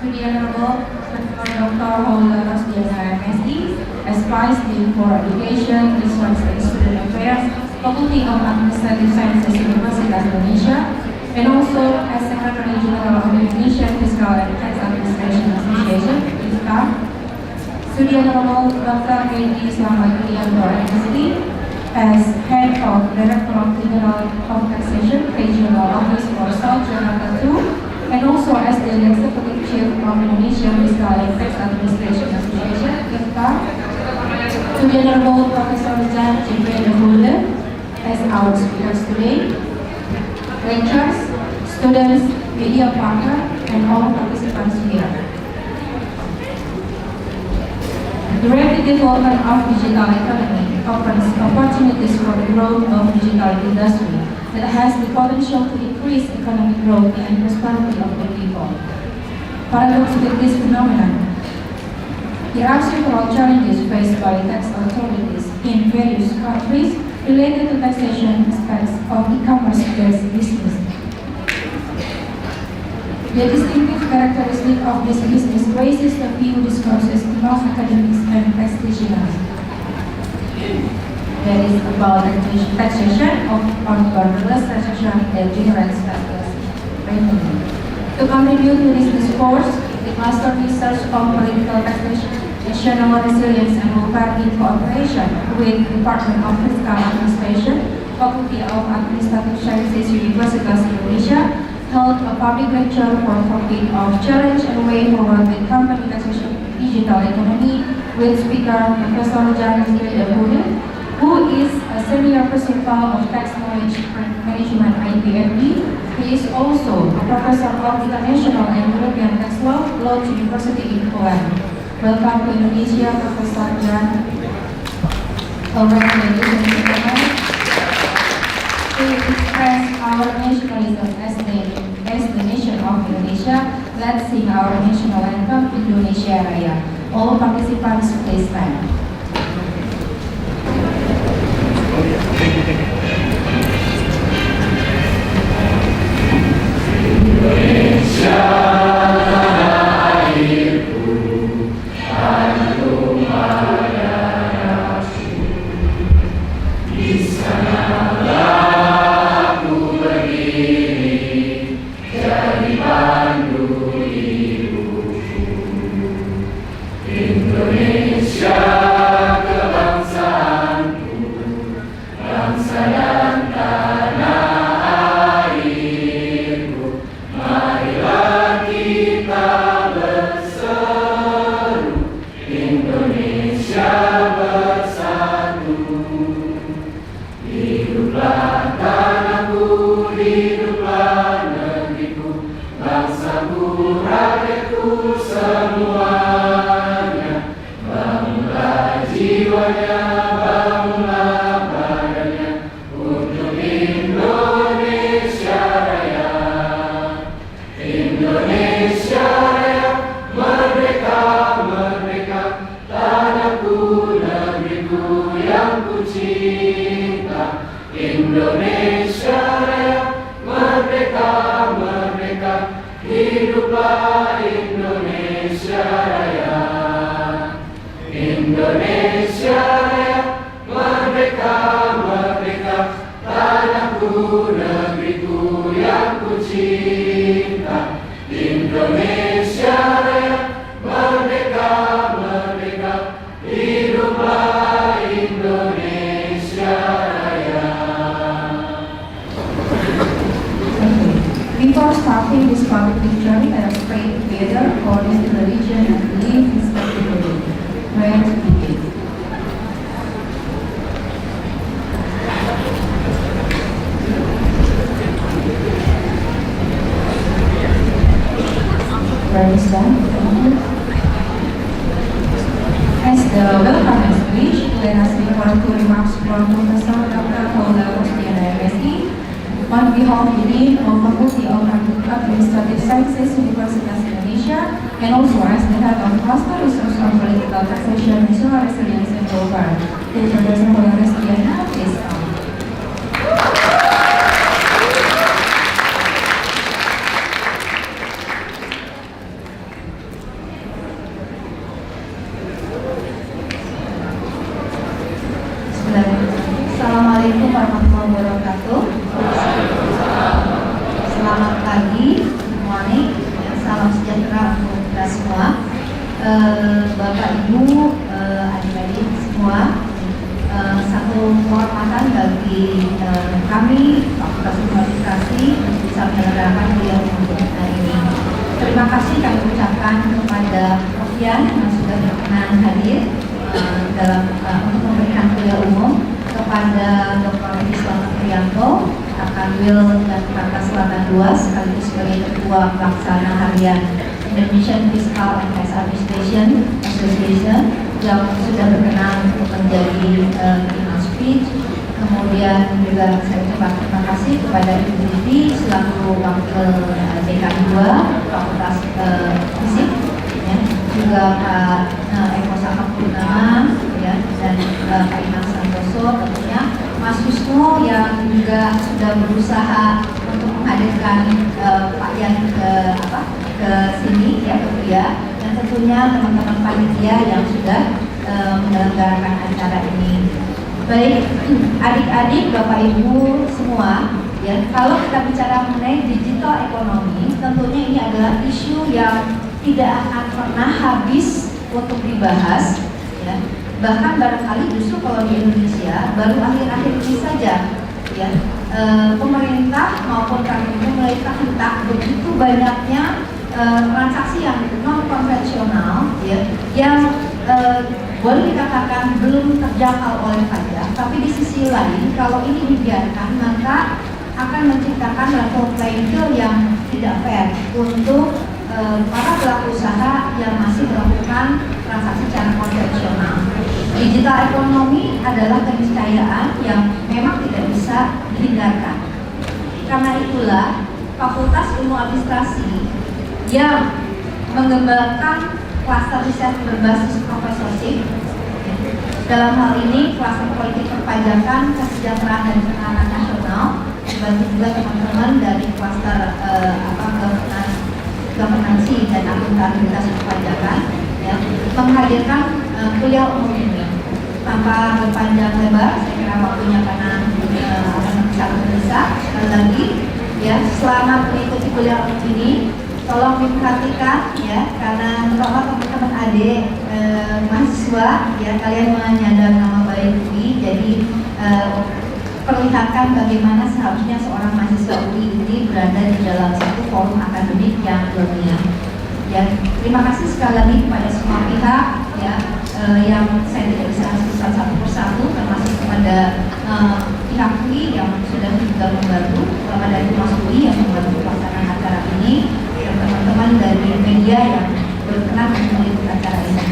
To the Honorable Dr. Holder MSc, as Vice Dean for Education, Research and Student Affairs, Faculty of Administrative Sciences, Universitas Indonesia, and also as Secretary General of the Indonesian Fiscal and Tax Administration Association, (IFTA). To the Honorable Dr. Edi Slamet Irianto, MSc, as Head of Directorate General of Taxation, Regional Office for South Jakarta II, and also as the Executive Chief of Indonesia Fiscal and Tax Administration Association, (IFTA). To the Honorable Professor Goede, as our speakers today, lecturers, students, media partner, and all participants here. The rapid development of digital economy opens opportunities for the growth of digital industry that has the potential to increase economic growth and prosperity of the people. Parallel with this phenomenon, there are several challenges faced by tax authorities in various countries related to taxation aspects of e-commerce-based business. The distinctive characteristic of this business raises a few discourses among academics and practitioners. That is about taxation on borderless transaction that generates tax revenue. To contribute to this discourse, the Master Research on Political Taxation, National Resilience and Welfare in cooperation with Department of Fiscal Administration, Faculty of Administrative Sciences, Universitas Indonesia, held a public lecture for the topic of Challenge and Way Forward with Company Taxation Digital Economy with speaker Professor Goede, who is a senior principal of Tax Knowledge Management IPFD. He is also a professor of International and European Tax Law, Lodz University in Poland. Welcome to Indonesia, Professor Jan. Alright, ladies and gentlemen, to express our nationalism as the nation of Indonesia, let's sing our national anthem, Indonesia Raya. All participants, please stand. Indonesia. Before starting this public lecture, let us pray together according to the religion and belief respectively. Prayer to begin. Prayer is done. As the welcome speech, let us refer to remarks from Professor Dr. Holder MSc. On behalf of the Dean of Faculty of Administrative Sciences, Universitas Indonesia, and also as the head of Master Research on Political Taxation, National Resilience and Welfare, Professor Holder Irianto, please come. warahmatullahi wabarakatuh. Selamat pagi, good morning, salam sejahtera untuk kita semua. Bapak Ibu, adik-adik semua, satu kehormatan bagi kami Fakultas Administrasi untuk bisa menyelenggarakan kuliah umum hari ini. Terima kasih kami ucapkan kepada Prof yang sudah berkenan hadir untuk memberikan kuliah umum, kepada Dr. Edi Slamet Irianto, Akademil dan Fakultas Lantai 2 sekaligus sebagai Ketua Pelaksana Harian Indonesian Fiscal and Tax Administration Association yang sudah berkenan untuk menjadi keynote speech. Kemudian juga saya ucapkan terima kasih kepada Ibu Edi selaku Wakil Dekan 2 Fakultas Fisik, ya, juga Pak Eko Sakapurnama, ya, dan Pak Iman Santoso, tentunya Mas Wisnu yang juga sudah berusaha untuk menghadirkan Pak Yan ke sini, ya, ke kuliah, dan tentunya teman-teman panitia yang sudah menyelenggarakan acara ini. Baik, adik-adik, Bapak Ibu semua, ya, kalau kita bicara mengenai digital ekonomi, tentunya ini adalah isu yang tidak akan pernah habis untuk dibahas, ya. Bahkan barangkali justru kalau di Indonesia baru akhir-akhir ini saja, ya, pemerintah maupun kami mulai terhentak begitu banyaknya transaksi yang non konvensional, ya, yang boleh dikatakan belum terjangkau oleh pajak, tapi di sisi lain kalau ini dibiarkan maka akan menciptakan level playing field yang tidak fair untuk para pelaku usaha yang masih melakukan transaksi secara konvensional. Digital ekonomi adalah keniscayaan yang memang tidak bisa dihindarkan. Karena itulah Fakultas Ilmu Administrasi yang mengembangkan klaster riset berbasis profesorship, dalam hal ini klaster politik perpajakan, kesejahteraan dan ketahanan nasional, dibantu juga teman-teman dari klaster governansi dan akuntabilitas perpajakan, ya, menghadirkan kuliah umum ini. Tanpa berpanjang lebar, saya kira waktunya karena sangat besar. Sekali lagi, ya, selamat mengikuti kuliah umum ini. Tolong diperhatikan, ya, karena terutama teman-teman adik mahasiswa, ya, kalian menyadari nama baik UI, jadi perlihatkan bagaimana seharusnya seorang mahasiswa UI ini berada di dalam satu forum akademik yang ilmiah. Ya, terima kasih sekali lagi kepada semua pihak, ya, yang saya tidak bisa sebutkan satu persatu, termasuk kepada pihak UI yang sudah juga membantu, kepada Mas UI yang membantu pelaksanaan acara ini, dan teman-teman dari media yang berkenan untuk meliput acara ini.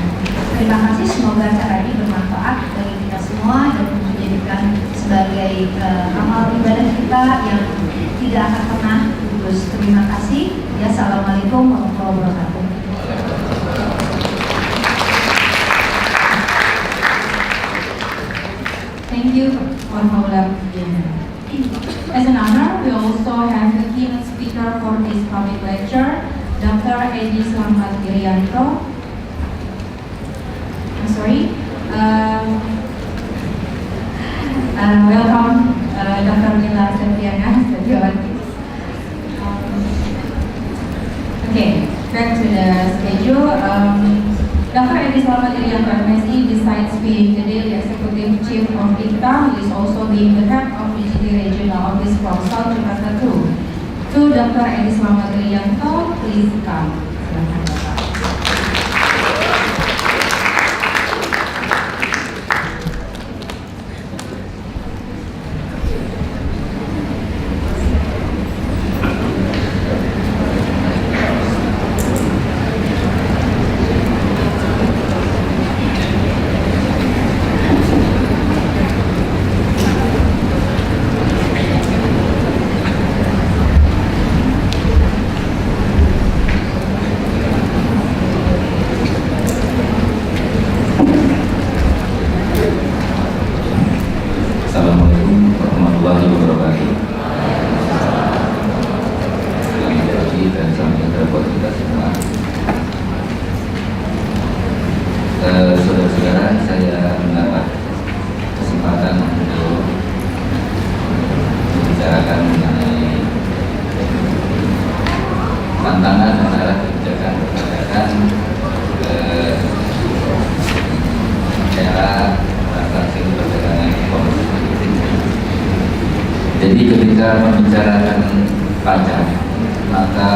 Terima kasih, semoga acara ini bermanfaat bagi kita semua dan menjadikan sebagai amal ibadah kita yang tidak akan pernah lulus. Terima kasih. Ya, assalamualaikum warahmatullahi wabarakatuh. Thank you for As an honor, we also have the keynote speaker for this public lecture, Dr. Edi Slamet Irianto. Welcome, Dr. Mila Septiana. Okay, back to the schedule. Dr. Edi Slamet Irianto, MSc, besides being the daily executive chief of ICTA, he is also being the head of DGT Regional Office from South Jakarta 2. To Dr. Edi Slamet Irianto, please come. Silakan, Bapak. Jadi ketika membicarakan pajak, maka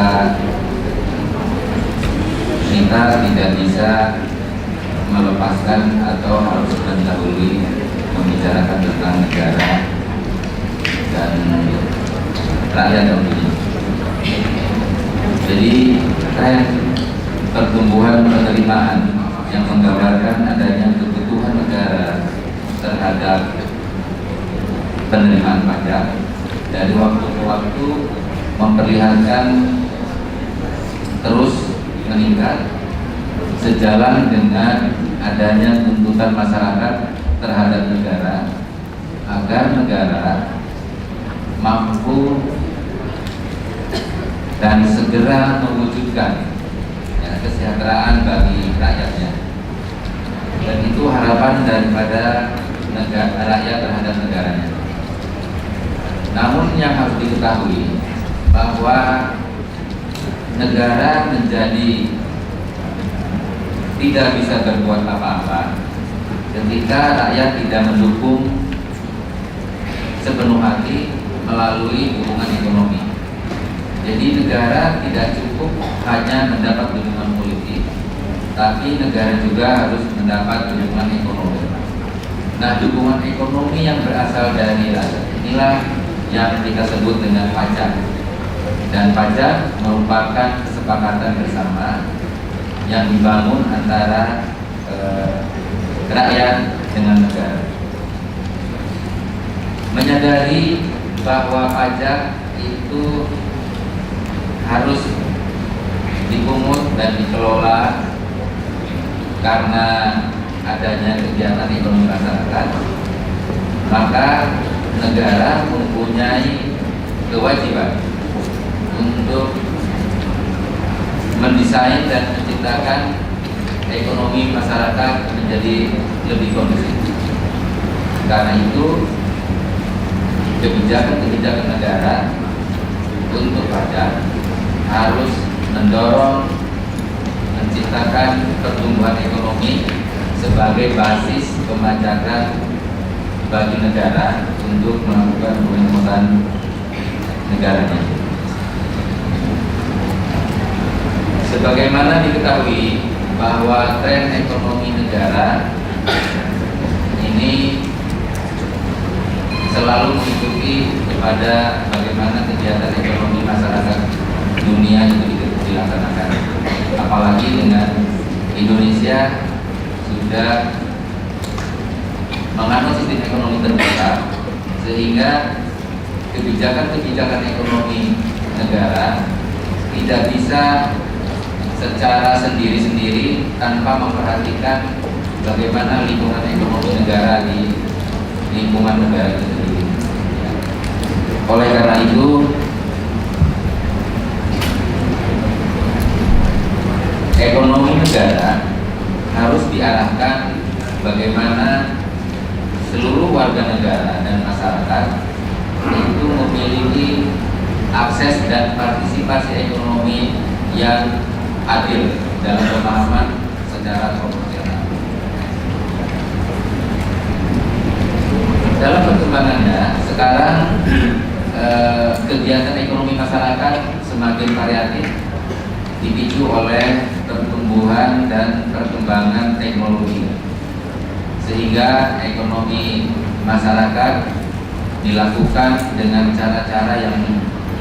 kita tidak bisa melepaskan atau harus mendahului membicarakan tentang negara dan rakyat tentunya. Jadi tren pertumbuhan penerimaan yang menggambarkan adanya kebutuhan negara terhadap penerimaan pajak dari waktu ke waktu memperlihatkan terus meningkat sejalan dengan adanya tuntutan masyarakat terhadap negara agar negara mampu dan segera mewujudkan kesejahteraan bagi rakyatnya, dan itu harapan daripada rakyat terhadap negaranya. Namun yang harus diketahui bahwa negara menjadi tidak bisa berbuat apa-apa ketika rakyat tidak mendukung sepenuh hati melalui dukungan ekonomi. Jadi negara tidak cukup hanya mendapat dukungan politik, tapi negara juga harus mendapat dukungan ekonomi. Nah, dukungan ekonomi yang berasal dari rakyat inilah yang kita sebut dengan pajak. Dan pajak merupakan kesepakatan bersama yang dibangun antara rakyat dengan negara. Menyadari bahwa pajak itu harus dipungut dan dikelola karena adanya kegiatan ekonomi masyarakat, maka negara mempunyai kewajiban untuk mendesain dan menciptakan ekonomi masyarakat menjadi lebih kondusif. Karena itu kebijakan-kebijakan negara untuk pajak harus mendorong menciptakan pertumbuhan ekonomi sebagai basis pemajakan bagi negara untuk melakukan pembangunan negaranya. Sebagaimana diketahui bahwa tren ekonomi negara ini selalu mengikuti kepada bagaimana kegiatan ekonomi masyarakat dunia itu dilaksanakan. Apalagi dengan Indonesia sudah menganut sistem ekonomi terbuka, sehingga kebijakan-kebijakan ekonomi negara tidak bisa secara sendiri-sendiri tanpa memperhatikan bagaimana lingkungan ekonomi negara di lingkungan negara itu sendiri. Oleh karena itu, ekonomi negara harus diarahkan bagaimana seluruh warga negara dan masyarakat itu memiliki akses dan partisipasi ekonomi yang adil dalam pemahaman secara proporsional. Dalam perkembangannya sekarang kegiatan ekonomi masyarakat semakin variatif, dipicu oleh pertumbuhan dan perkembangan teknologi, sehingga ekonomi masyarakat dilakukan dengan cara-cara yang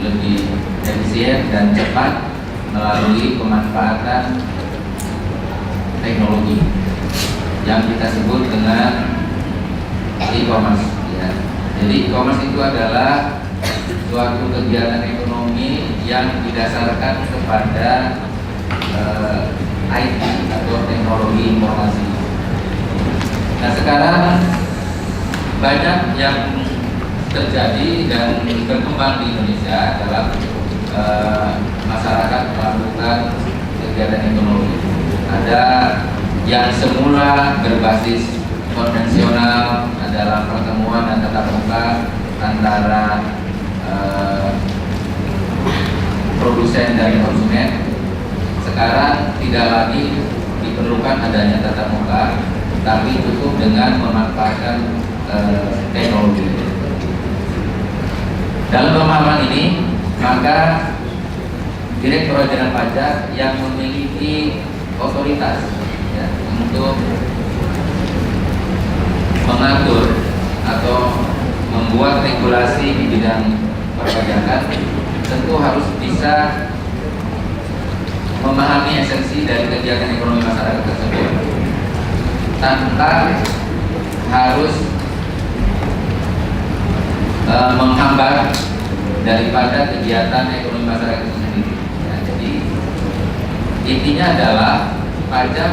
lebih efisien dan cepat melalui pemanfaatan teknologi yang kita sebut dengan e-commerce. Ya. Jadi e-commerce itu adalah suatu kegiatan ekonomi yang didasarkan kepada IT atau teknologi informasi. Nah, sekarang banyak yang terjadi dan berkembang di Indonesia dalam masyarakat melakukan kegiatan ekonomi. Ada yang semula berbasis konvensional adalah pertemuan dan tatap muka antara produsen dan konsumen. Sekarang tidak lagi diperlukan adanya tatap muka, tapi cukup dengan memanfaatkan teknologi. Dalam pemahaman ini, maka Direktorat Jenderal Pajak yang memiliki otoritas ya, untuk mengatur atau membuat regulasi di bidang perpajakan tentu harus bisa memahami esensi dari kegiatan ekonomi masyarakat tersebut tanpa harus menghambat daripada kegiatan ekonomi masyarakat itu sendiri. Ya, jadi intinya adalah pajak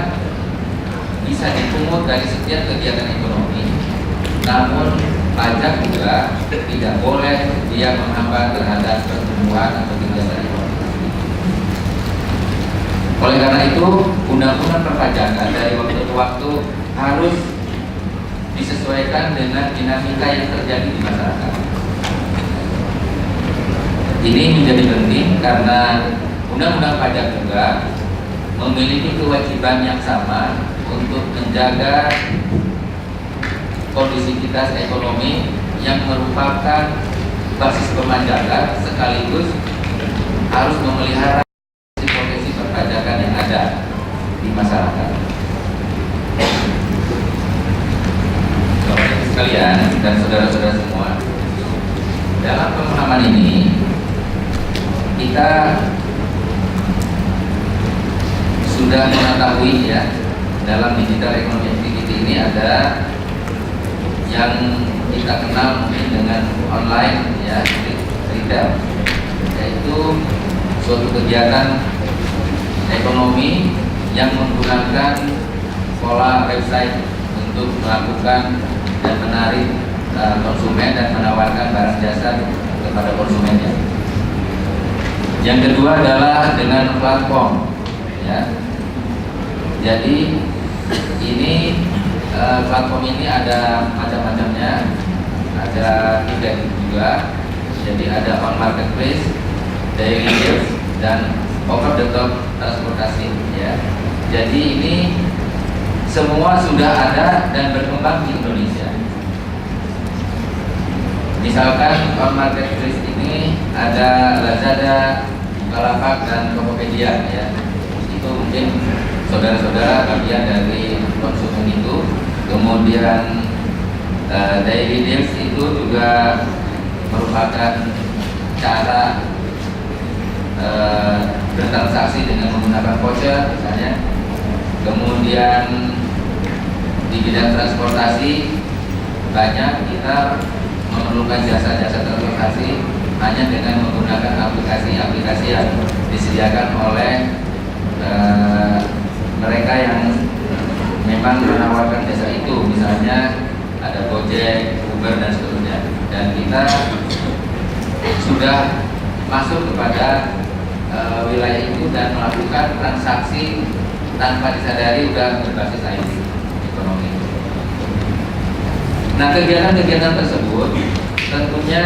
bisa dipungut dari setiap kegiatan ekonomi, namun pajak juga tidak boleh dia menghambat terhadap pertumbuhan atau kegiatan ekonomi. Oleh karena itu, undang-undang perpajakan dari waktu ke waktu harus disesuaikan dengan dinamika yang terjadi di masyarakat. Ini menjadi penting karena undang-undang pajak juga memiliki kewajiban yang sama untuk menjaga kondisivitas ekonomi yang merupakan basis perpajakan sekaligus harus memelihara potensi perpajakan yang ada di masyarakat. Bapak-Ibu sekalian dan saudara-saudara semua, dalam pemahaman ini kita sudah mengetahui ya, dalam digital economy activity ini ada yang kita kenal mungkin dengan online ya, retail, yaitu suatu kegiatan ekonomi yang menggunakan pola website untuk melakukan dan menarik konsumen dan menawarkan barang jasa kepada konsumennya. Yang kedua adalah dengan platform ya. Jadi ini platform ini ada macam-macamnya, ada tiga juga. Jadi ada on marketplace, daily deals, dan over the top transportasi ya. Jadi ini semua sudah ada dan berkembang di Indonesia. Misalkan on marketplace ini ada Lazada, Bukalapak, dan Tokopedia ya. Itu mungkin saudara-saudara bagian dari konsumen itu. Kemudian daily deals itu juga merupakan cara bertransaksi dengan menggunakan voucher misalnya. Kemudian di bidang transportasi banyak kita memerlukan jasa-jasa transportasi hanya dengan menggunakan aplikasi-aplikasi yang disediakan oleh mereka yang memang menawarkan jasa itu, misalnya ada Goede, Uber, dan seterusnya. Dan kita sudah masuk kepada wilayah itu dan melakukan transaksi tanpa disadari sudah berbasis IT ekonomi. Nah, kegiatan-kegiatan tersebut tentunya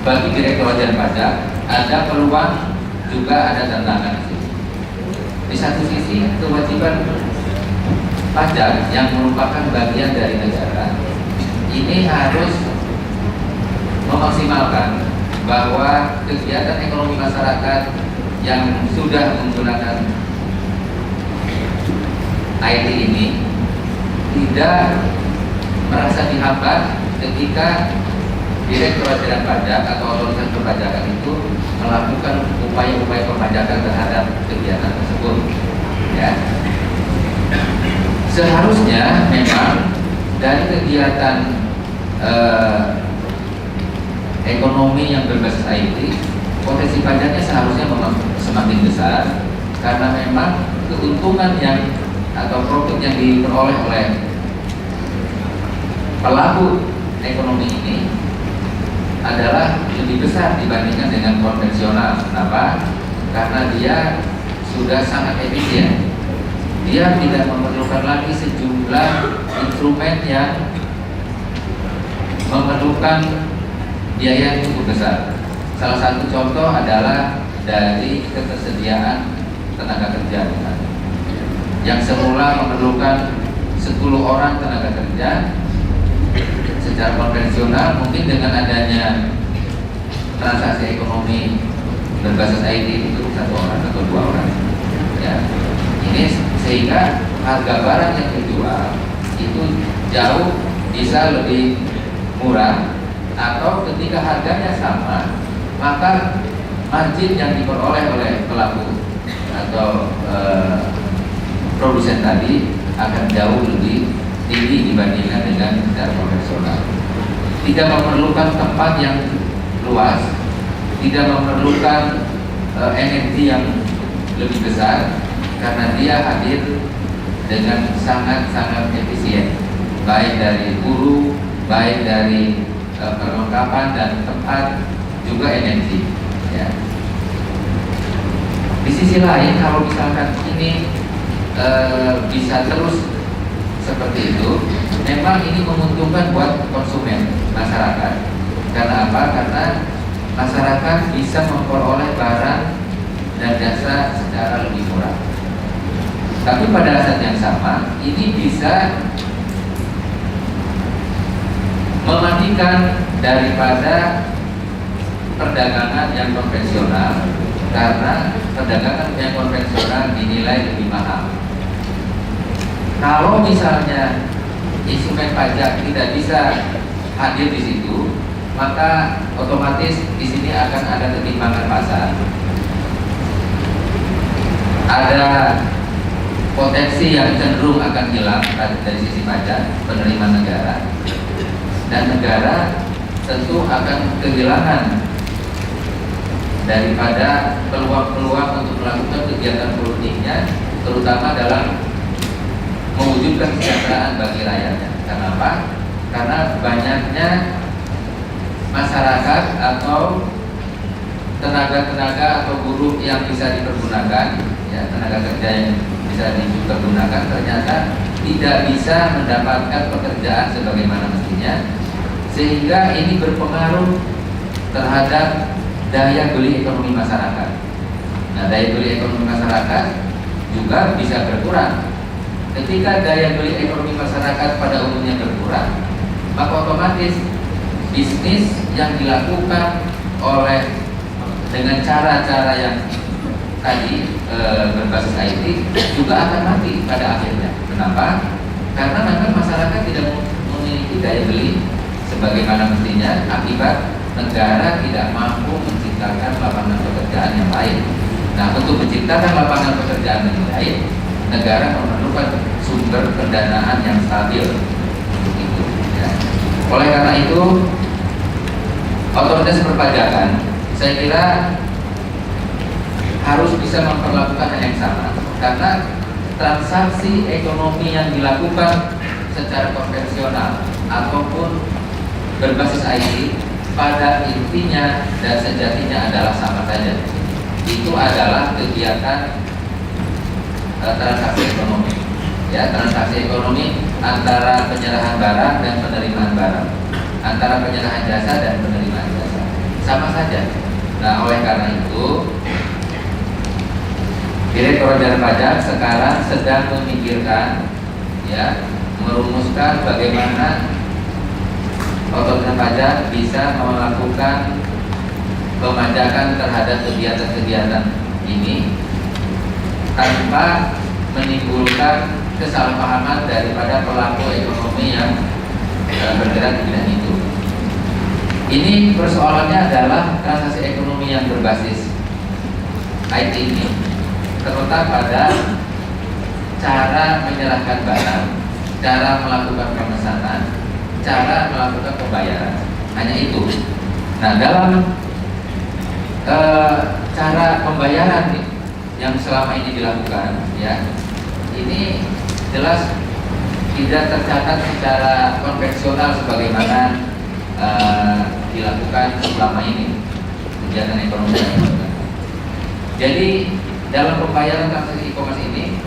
bagi Direktorat Jenderal Pajak ada peluang juga ada tantangan. Di satu sisi kewajiban pajak yang merupakan bagian dari negara ini harus memaksimalkan bahwa kegiatan ekonomi masyarakat yang sudah menggunakan IT ini tidak merasa dihambat ketika Direktorat Jenderal Pajak atau otoritas perpajakan itu melakukan upaya-upaya perpajakan terhadap kegiatan tersebut. Ya. Seharusnya memang dari kegiatan ekonomi yang berbasis IT, potensi pajaknya seharusnya semakin besar karena memang keuntungan yang atau profit yang diperoleh oleh pelaku ekonomi ini adalah lebih besar dibandingkan dengan konvensional. Kenapa? Karena dia sudah sangat efisien. Dia tidak memerlukan lagi sejumlah instrumen yang memerlukan biaya yang cukup besar. Salah satu contoh adalah dari ketersediaan tenaga kerja, yang semula memerlukan 10 orang tenaga kerja, secara secara konvensional mungkin dengan adanya transaksi ekonomi berbasis IT itu 1 orang atau 2 orang, ya. Ini sehingga harga barang yang dijual itu jauh bisa lebih murah, atau ketika harganya sama maka margin yang diperoleh oleh pelaku atau produsen tadi akan jauh lebih tinggi dibandingkan dengan secara konvensional. Tidak memerlukan tempat yang luas, tidak memerlukan energi yang lebih besar, karena dia hadir dengan sangat-sangat efisien, baik dari guru, baik dari perlengkapan dan tempat, juga energi, ya. Di sisi lain, kalau misalkan ini bisa terus seperti itu, memang ini menguntungkan buat konsumen masyarakat. Karena apa? Karena masyarakat bisa memperoleh barang dan jasa secara lebih murah. Tapi pada saat yang sama, ini bisa mematikan daripada perdagangan yang konvensional, karena perdagangan yang konvensional dinilai lebih mahal. Kalau misalnya instrumen pajak tidak bisa hadir di situ, maka otomatis di sini akan ada ketimpangan pasar. Ada potensi yang cenderung akan hilang dari sisi pajak penerimaan negara, dan negara tentu akan kehilangan daripada peluang-peluang untuk melakukan kegiatan politiknya, terutama dalam mewujudkan kesejahteraan bagi rakyatnya. Kenapa? Karena banyaknya masyarakat atau tenaga-tenaga atau buruh yang bisa dipergunakan, ya, tenaga kerja yang bisa dipergunakan ternyata tidak bisa mendapatkan pekerjaan sebagaimana mestinya, sehingga ini berpengaruh terhadap daya beli ekonomi masyarakat. Nah, daya beli ekonomi masyarakat juga bisa berkurang. Ketika daya beli ekonomi masyarakat pada umumnya berkurang, maka otomatis bisnis yang dilakukan oleh dengan cara-cara yang tadi berbasis IT juga akan mati pada akhirnya. Kenapa? Karena memang masyarakat tidak memiliki daya beli sebagaimana mestinya, akibat negara tidak mampu menciptakan lapangan pekerjaan yang lain. Nah, untuk menciptakan lapangan pekerjaan yang lain, negara memerlukan sumber pendanaan yang stabil. Itu, ya. Oleh karena itu, otoritas perpajakan saya kira harus bisa memperlakukan hal yang sama, karena transaksi ekonomi yang dilakukan secara konvensional ataupun berbasis IT pada intinya dan sejatinya adalah sama saja. Itu adalah kegiatan transaksi ekonomi, ya, transaksi ekonomi antara penyerahan barang dan penerimaan barang, antara penyerahan jasa dan penerimaan jasa, sama saja. Nah, oleh karena itu Direktorat Jenderal Pajak sekarang sedang memikirkan, ya, merumuskan bagaimana otoritas pajak bisa melakukan pemajakan terhadap kegiatan-kegiatan ini tanpa menimbulkan kesalahpahaman daripada pelaku ekonomi yang bergerak di bidang itu. Ini persoalannya adalah transaksi ekonomi yang berbasis IT ini terletak pada cara menyerahkan barang, cara melakukan pemesanan, cara melakukan pembayaran, hanya itu. Nah, dalam cara pembayaran yang selama ini dilakukan, ya, ini jelas tidak tercatat secara konvensional sebagaimana dilakukan selama ini kegiatan ekonomi. Jadi dalam pembayaran transaksi e-commerce ini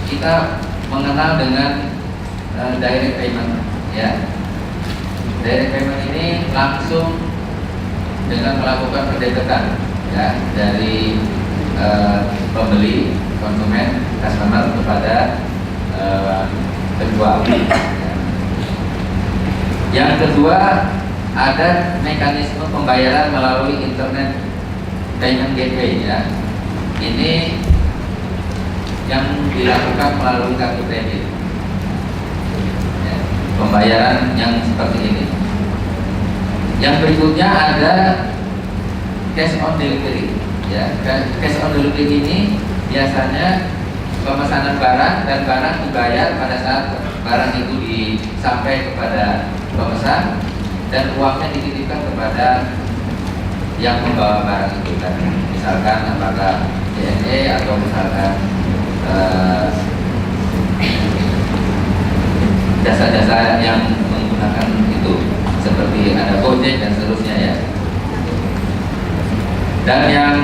kita mengenal dengan direct payment, ya. Direct payment ini langsung dengan melakukan pendekatan, ya, dari pembeli, konsumen, customer kepada penjual. Ya. Yang kedua, ada mekanisme pembayaran melalui internet payment gateway ya. Ini yang dilakukan melalui kartu kredit. Ya, pembayaran yang seperti ini. Yang berikutnya ada cash on delivery. Ya, cash on delivery ini biasanya pemesanan barang dan barang dibayar pada saat barang itu sampai kepada pemesan dan uangnya dititipkan kepada yang membawa barang itu kan. Misalkan apakah JNE atau misalkan jasa-jasa yang menggunakan itu seperti ada Goede dan seterusnya ya. Dan yang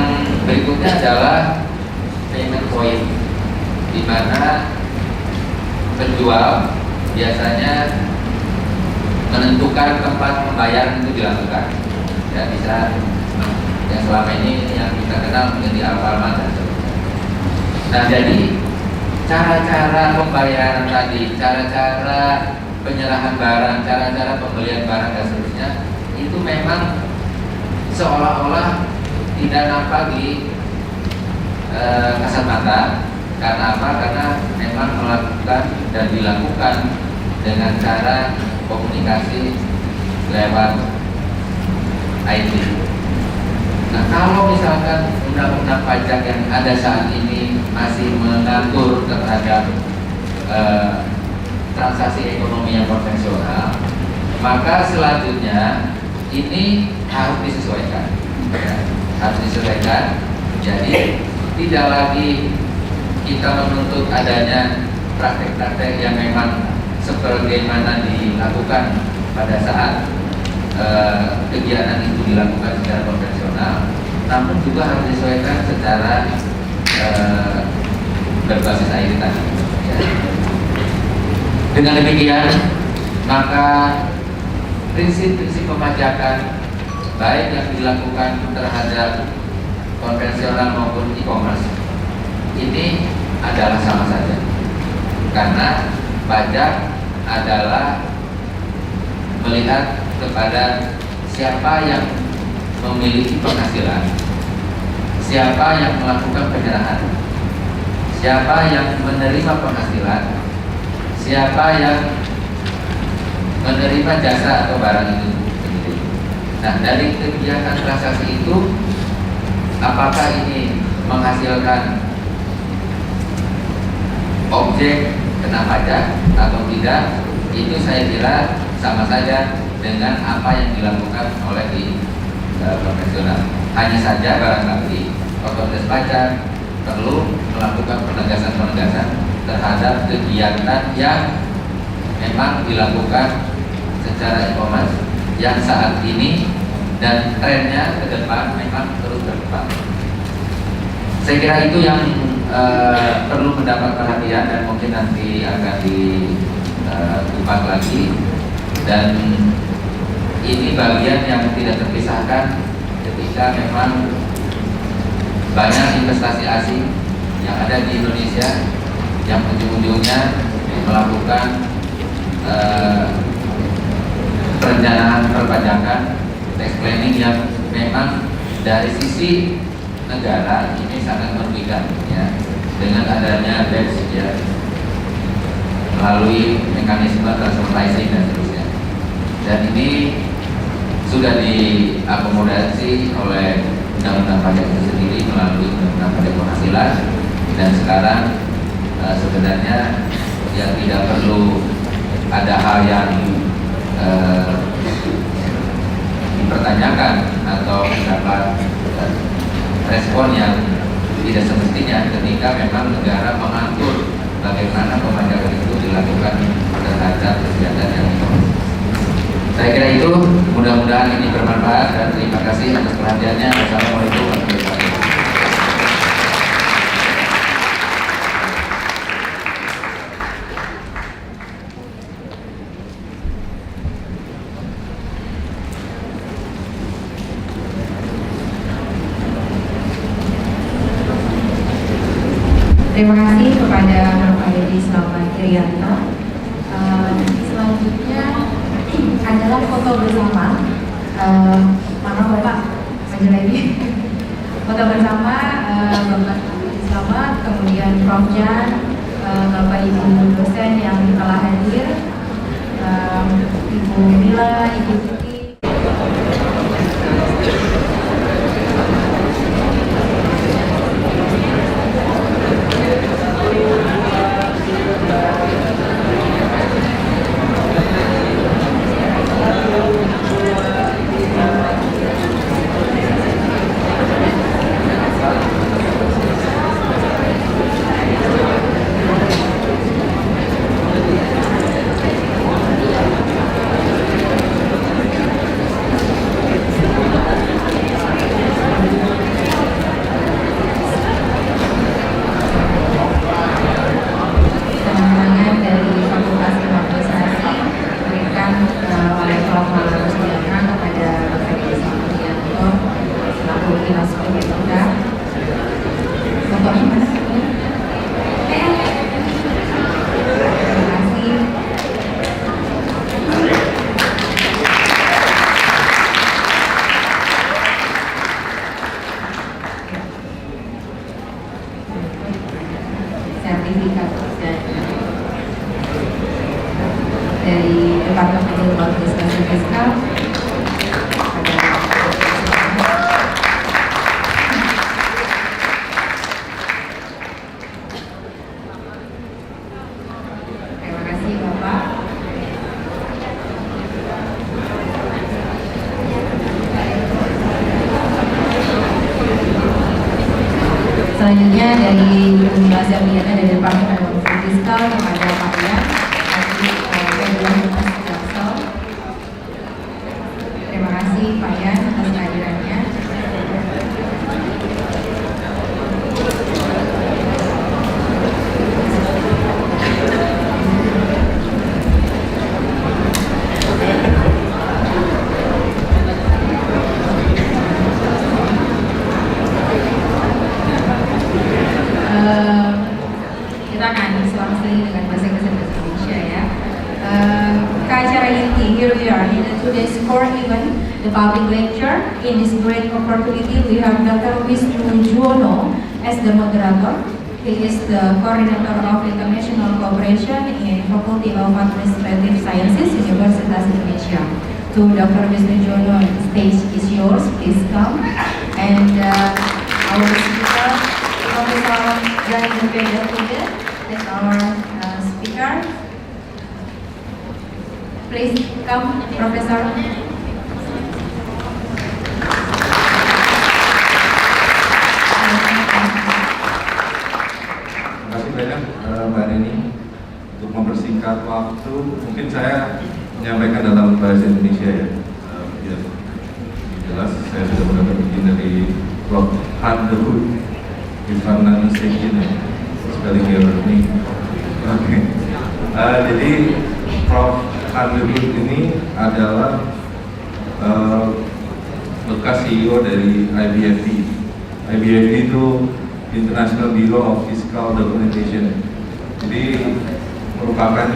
berikutnya adalah payment point, di mana penjual biasanya menentukan tempat pembayaran itu dilakukan. Ya, bisa yang selama ini yang kita kenal mungkin di Alfamart dan seterusnya. Nah, jadi cara-cara pembayaran tadi, cara-cara penyerahan barang, cara-cara pembelian barang dan seterusnya itu memang seolah-olah tidak nampak di kasat mata. Karena apa? Karena memang melakukan dan dilakukan dengan cara komunikasi lewat IT. Nah, kalau misalkan undang-undang pajak yang ada saat ini masih mengatur terhadap transaksi ekonomi yang konvensional, maka selanjutnya ini harus disesuaikan. Ya, harus disesuaikan. Jadi tidak lagi kita menuntut adanya praktek-praktek yang memang sebagaimana dilakukan pada saat kegiatan itu dilakukan secara konvensional, namun juga harus disesuaikan secara berbasis IT tadi. Ya. Dengan demikian, maka prinsip-prinsip pemajakan baik yang dilakukan terhadap konvensional maupun e-commerce ini adalah sama saja, karena pajak adalah melihat kepada siapa yang memiliki penghasilan, siapa yang melakukan penyerahan, siapa yang menerima penghasilan, siapa yang menerima jasa atau barang itu sendiri. Nah, dari kegiatan transaksi itu, apakah ini menghasilkan objek kena pajak atau tidak, itu saya kira sama saja dengan apa yang dilakukan oleh di konvensional. Hanya saja barangkali otoritas pajak perlu melakukan penegasan-penegasan terhadap kegiatan yang memang dilakukan secara e-commerce yang saat ini dan trennya ke depan memang terus berkembang. Saya kira itu yang perlu mendapat perhatian dan mungkin nanti akan dikupas lagi. Dan ini bagian yang tidak terpisahkan ketika memang banyak investasi asing yang ada di Indonesia yang ujung-ujungnya melakukan perencanaan perpajakan, tax planning yang memang dari sisi negara ini sangat merugikan ya, dengan adanya BEPS ya, melalui mekanisme transfer pricing dan seterusnya. Dan ini sudah diakomodasi oleh undang-undang pajak itu sendiri melalui undang-undang pajak penghasilan, dan sekarang sebenarnya yang tidak perlu ada hal yang dipertanyakan atau mendapat respon yang tidak semestinya ketika memang negara mengatur bagaimana pemajakan itu dilakukan terhadap kegiatan yang itu. Saya kira itu, mudah-mudahan ini bermanfaat dan terima kasih atas perhatiannya. Wassalamualaikum warahmatullahi wabarakatuh. Terima kasih kepada Prof. Edi Slamet Irianto. Selanjutnya adalah foto bersama. Mana Bapak? Maju lagi. Foto bersama Bapak Edi Slamet, kemudian Prof Jan, Bapak Ibu dosen yang telah hadir, Ibu Mila, Ibu Siti. Dari Departemen Ilmu Administrasi Fiskal. Terima kasih Bapak. Selanjutnya dari Administrasi dari Departemen Ilmu Fiskal kepada Pak Ian. Terima kasih Pak Yan atas kehadirannya. Kita akan selang-seling dengan bahasa Indonesia ya. Ke acara inti, here we are in today's core event, the public lecture. In this great opportunity, we have Dr. Wisnu Juwono as the moderator. He is the coordinator of international cooperation in Fakulty of Administrative Sciences, Universitas Indonesia. To Dr. Wisnu Juwono, the stage is yours. Please come. And our speaker, Professor Goede, is our speaker. Please come, Professor. Terima kasih banyak Mbak Neni. Untuk mempersingkat waktu, mungkin saya menyampaikan dalam bahasa Indonesia ya. Biar jelas, saya sudah mendapat izin dari Prof. If I'm not mistaken, spelling error ini. Oke. Jadi Prof. ini adalah bekas CEO dari IBFD. IBFD itu International Bureau of Fiscal Documentation. Jadi merupakan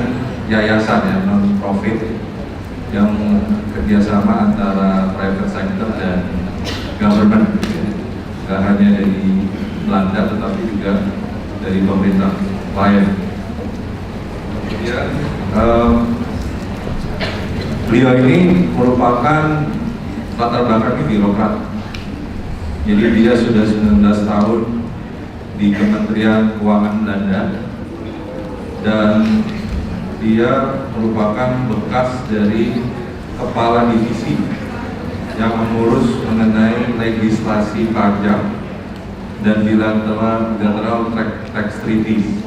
yayasan ya, non-profit yang kerjasama antara private sector dan government. Tidak hanya dari Belanda tetapi juga dari pemerintah lain. Kemudian beliau ini merupakan latar belakangnya birokrat. Jadi dia sudah 19 tahun di Kementerian Keuangan Belanda dan dia merupakan bekas dari kepala divisi yang mengurus mengenai legislasi pajak dan bilateral tax treaties.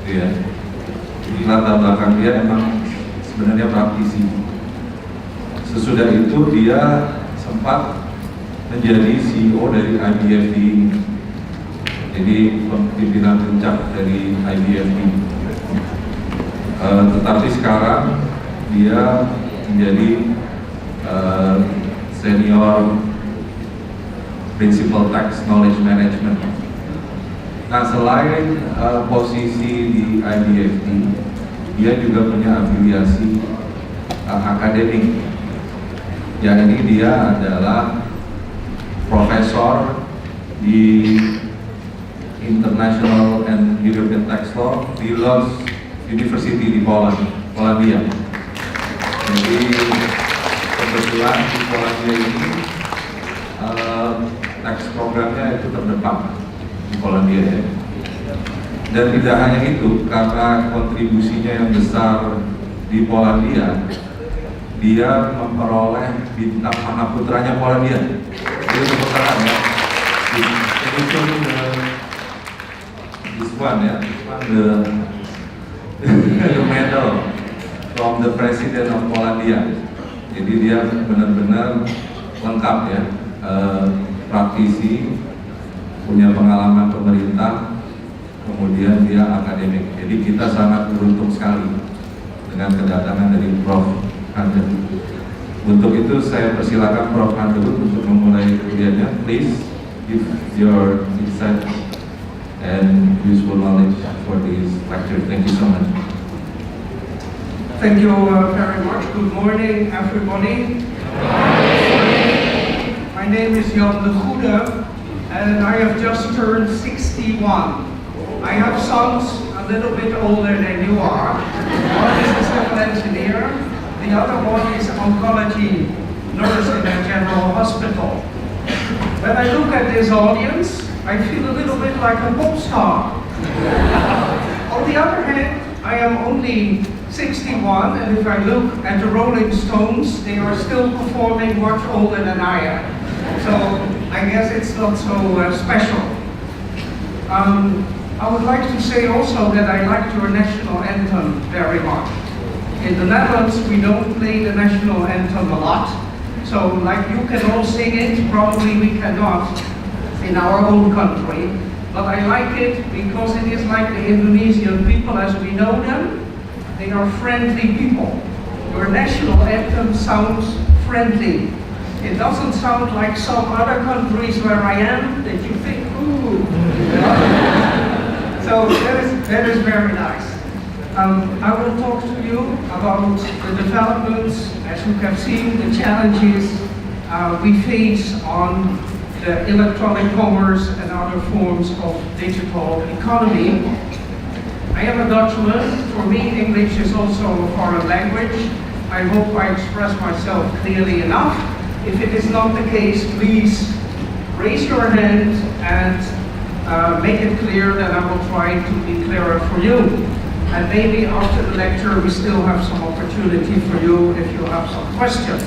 Ya. Jadi latar belakang dia emang sebenarnya praktisi. Sesudah itu dia sempat menjadi CEO dari IBFD, jadi pimpinan puncak dari IBFD. Tetapi sekarang dia menjadi senior principal tax knowledge management. Nah, selain posisi di IBFD, dia juga punya afiliasi akademik. Ya, ini dia adalah profesor di International and European Tax Law di Łódź University di Polandia. Jadi kebetulan di Polandia ini tax programnya itu terdepan di Polandia ya. Dan tidak hanya itu, karena kontribusinya yang besar di Polandia, dia memperoleh bintang Mahaputranya Polandia. Jadi tepuk tangan ya. Itu this one ya, the medal from the President of Polandia. Jadi dia benar-benar lengkap ya, praktisi, punya pengalaman pemerintah, kemudian dia akademik. Jadi kita sangat beruntung sekali dengan kedatangan dari Prof. Hande. Untuk itu saya persilakan Prof. Hande untuk memulai kuliahnya. Please give your insight and useful knowledge for this lecture. Thank you so much. Thank you very much. Good morning, everybody. My name is Goede, and I have just turned 61. I have sons a little bit older than you are. One is a civil engineer, the other one is oncology nurse in a general hospital. When I look at this audience, I feel a little bit like a pop star. On the other hand, I am only 61, and if I look at the Rolling Stones, they are still performing much older than I am. So I guess it's not so special. I would like to say also that I like your national anthem very much. In the Netherlands, we don't play the national anthem a lot. So like you can all sing it, probably we cannot in our own country. But I like it because it is like the Indonesian people as we know them. They are friendly people. Your national anthem sounds friendly. It doesn't sound like some other countries where I am that you think, ooh. So that is very nice. I will talk to you about the developments, as you have seen, the challenges we face on the electronic commerce and other forms of digital economy. I am a Dutchman. For me, English is also a foreign language. I hope I express myself clearly enough. If it is not the case, please raise your hand and make it clear that I will try to be clearer for you. And maybe after the lecture, we still have some opportunity for you if you have some questions.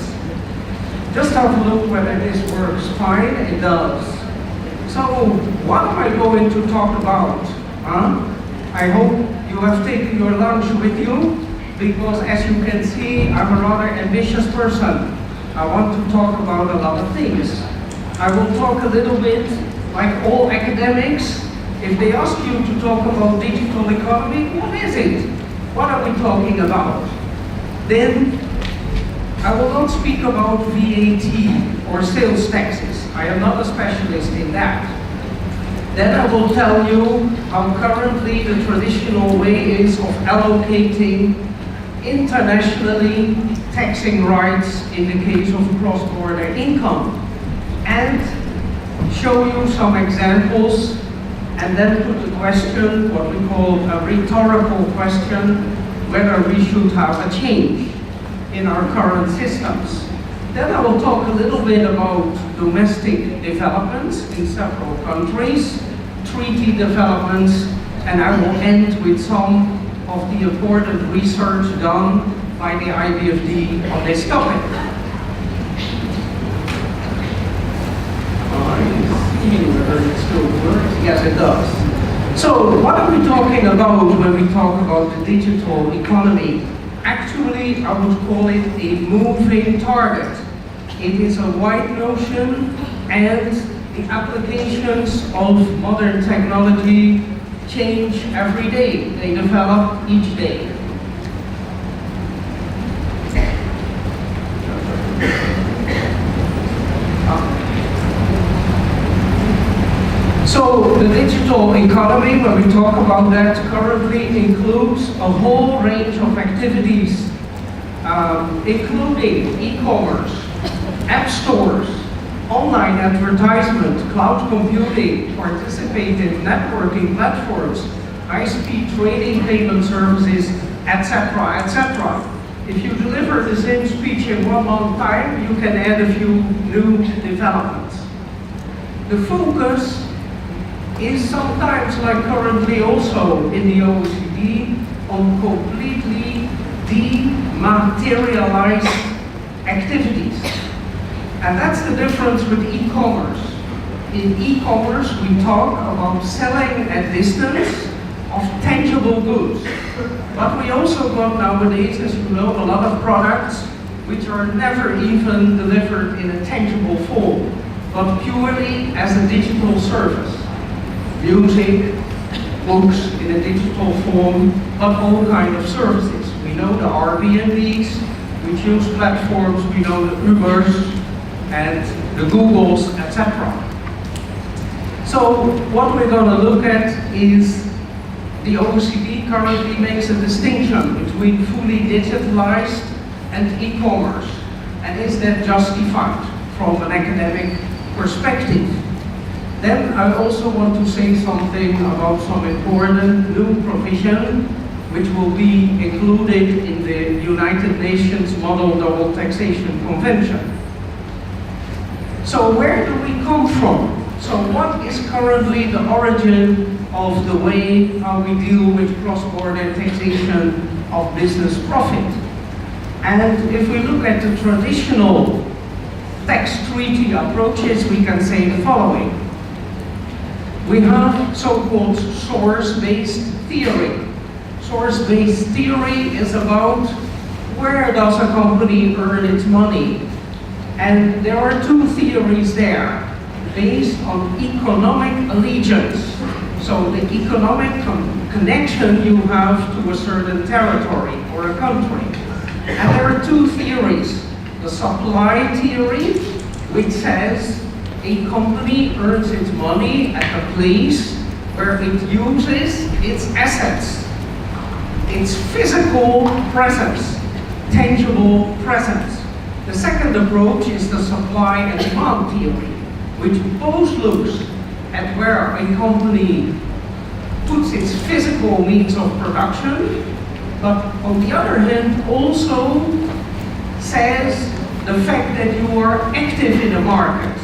Just have a look whether this works fine. It does. So, what am I going to talk about? I hope you have taken your lunch with you, because as you can see, I'm a rather ambitious person. I want to talk about a lot of things. I will talk a little bit like all academics. If they ask you to talk about digital economy, what is it? What are we talking about? Then I will not speak about VAT or sales taxes. I am not a specialist in that. Then I will tell you how currently the traditional way is of allocating internationally taxing rights in the case of cross-border income, and show you some examples, and then put the question, what we call a rhetorical question, whether we should have a change in our current systems. Then I will talk a little bit about domestic developments in several countries, treaty developments, and I will end with some of the important research done by the IBFD on this topic. Yes, it does. So, what are we talking about when we talk about the digital economy? Actually, I would call it a moving target. It is a wide notion, and the applications of modern technology change every day. They develop each day. So the digital economy, when we talk about that, currently includes a whole range of activities including e-commerce, app stores, online advertisement, cloud computing, participative networking platforms, high-speed trading payment services, etc., etc. If you deliver the same speech in 1 month time, you can add a few new developments. The focus is sometimes, like currently also in the OECD, on completely dematerialized activities. And that's the difference with e-commerce. In e-commerce, we talk about selling at distance of tangible goods. But we also got nowadays, as you know, a lot of products which are never even delivered in a tangible form, but purely as a digital service. Music, books in a digital form, but all kinds of services. We know the Airbnbs, we choose platforms, we know the Ubers and the Googles, etc. So what we're going to look at is the OECD currently makes a distinction between fully digitalized and e-commerce. And is that justified from an academic perspective? Then I also want to say something about some important new provision which will be included in the United Nations Model Double Taxation Convention. So where do we come from? So what is currently the origin of the way how we deal with cross-border taxation of business profit? And if we look at the traditional tax treaty approaches, we can say the following. We have so-called source-based theory. Source-based theory is about where does a company earn its money? And there are two theories there, based on economic allegiance. So the economic connection you have to a certain territory or a country. And there are two theories. The supply theory, which says a company earns its money at a place where it uses its assets, its physical presence, tangible presence. The second approach is the supply and demand theory, which both looks at where a company puts its physical means of production, but on the other hand also says the fact that you are active in a market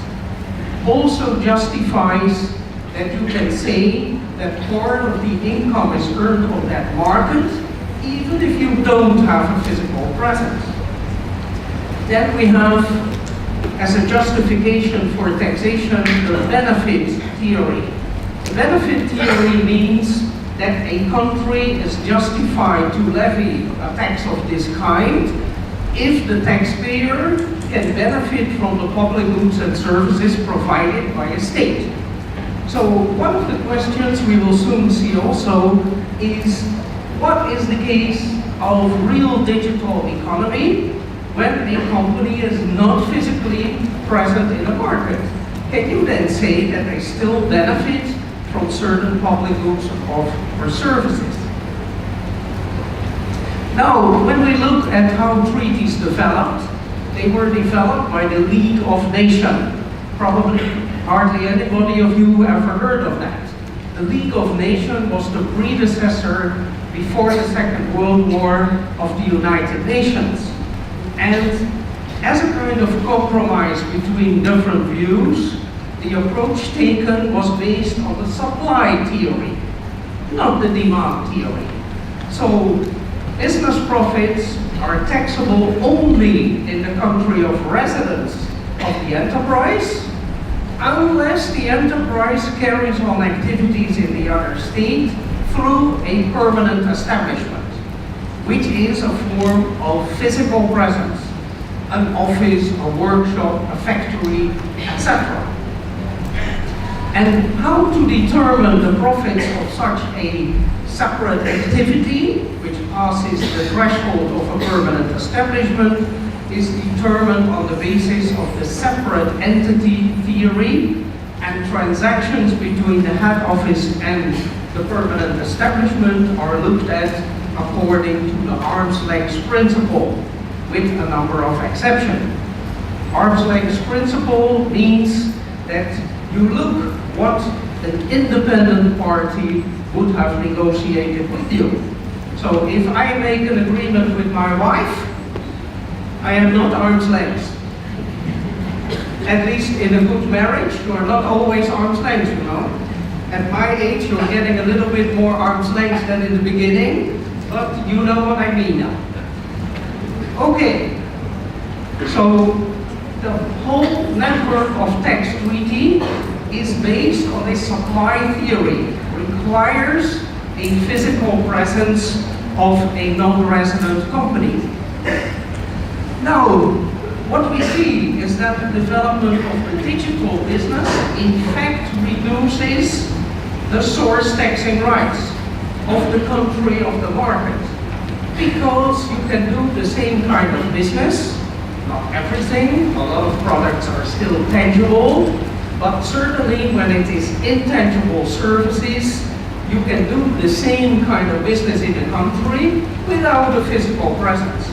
also justifies that you can say that part of the income is earned on that market, even if you don't have a physical presence. Then we have, as a justification for taxation, the benefit theory. The benefit theory means that a country is justified to levy a tax of this kind if the taxpayer can benefit from the public goods and services provided by a state. So one of the questions we will soon see also is, what is the case of real digital economy when a company is not physically present in a market? Can you then say that they still benefit from certain public goods or services? Now, when we look at how treaties developed, they were developed by the League of Nations. Probably hardly anybody of you ever heard of that. The League of Nations was the predecessor before the Second World War of the United Nations. And as a kind of compromise between different views, the approach taken was based on the supply theory, not the demand theory. So business profits are taxable only in the country of residence of the enterprise, unless the enterprise carries on activities in the other state through a permanent establishment, which is a form of physical presence, an office, a workshop, a factory, etc. And how to determine the profits of such a separate activity, which passes the threshold of a permanent establishment, is determined on the basis of the separate entity theory, and transactions between the head office and the permanent establishment are looked at according to the arm's length principle. with a number of exceptions. Arm's length principle means that you look what an independent party would have negotiated with you. So if I make an agreement with my wife, I am not arm's length. At least in a good marriage, you are not always arm's length, you know. At my age, you're getting a little bit more arm's length than in the beginning, but you know what I mean now. Okay, so the whole network of tax treaty is based on a supply theory, requires a physical presence of a non-resident company. Now, what we see is that the development of the digital business in fact reduces the source taxing rights of the country of the market, because you can do the same kind of business, not everything, a lot of products are still tangible, but certainly when it is intangible services, you can do the same kind of business in the country without a physical presence,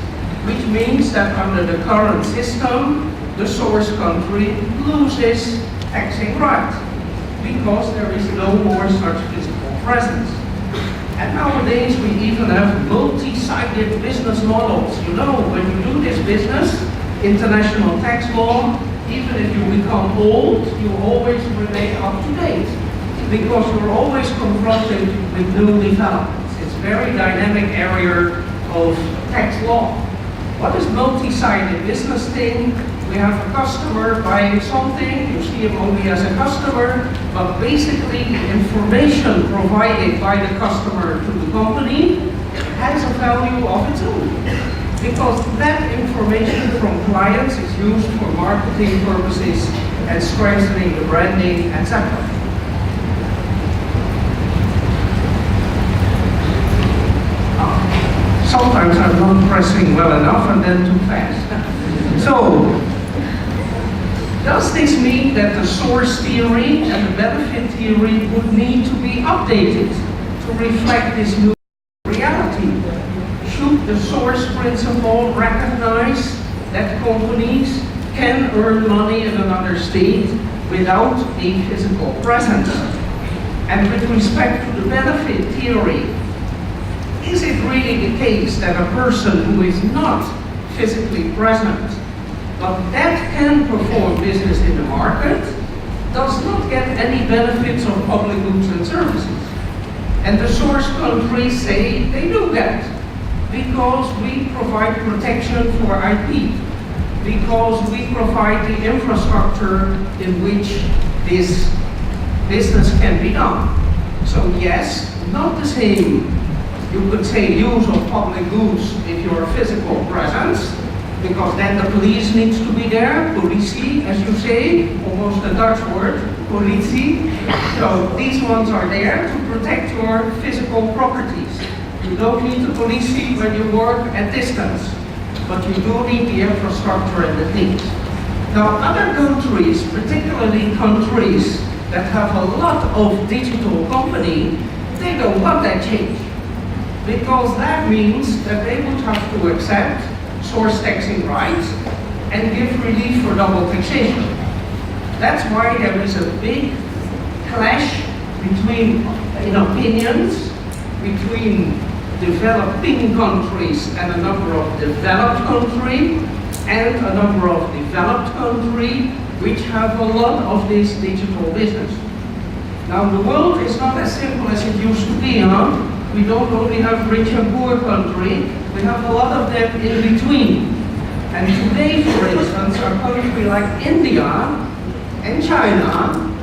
which means that under the current system, the source country loses taxing right, because there is no more such physical presence. And nowadays we even have multi-sided business models. You know, when you do this business, international tax law, even if you become old, you always remain up to date, because you're always confronted with new developments. It's a very dynamic area of tax law. What is multi-sided business thing? We have a customer buying something, you see him only as a customer, but basically the information provided by the customer to the company has a value of its own, because that information from clients is used for marketing purposes and strengthening the branding, etc. Sometimes I'm not pressing well enough and then too fast. So, does this mean that the source theory and the benefit theory would need to be updated to reflect this new reality? Should the source principle recognize that companies can earn money in another state without a physical presence? And with respect to the benefit theory, is it really the case that a person who is not physically present, but that can perform business in the market, does not get any benefits of public goods and services? And the source countries say they do get, because we provide protection for IP, because we provide the infrastructure in which this business can be done. So yes, not the same, you could say, use of public goods if you're a physical presence, because then the police needs to be there, politie, as you say, almost a Dutch word, politie. So these ones are there to protect your physical properties. You don't need the politie when you work at distance, but you do need the infrastructure and the things. Now other countries, particularly countries that have a lot of digital company, they don't want that change, because that means that they would have to accept source taxing rights and give relief for double taxation. That's why there is a big clash between, in opinions, between developing countries and a number of developed countries, and a number of developed countries which have a lot of this digital business. Now the world is not as simple as it used to be, huh? We don't only have rich and poor country, we have a lot of them in between. And today, for instance, a country like India and China,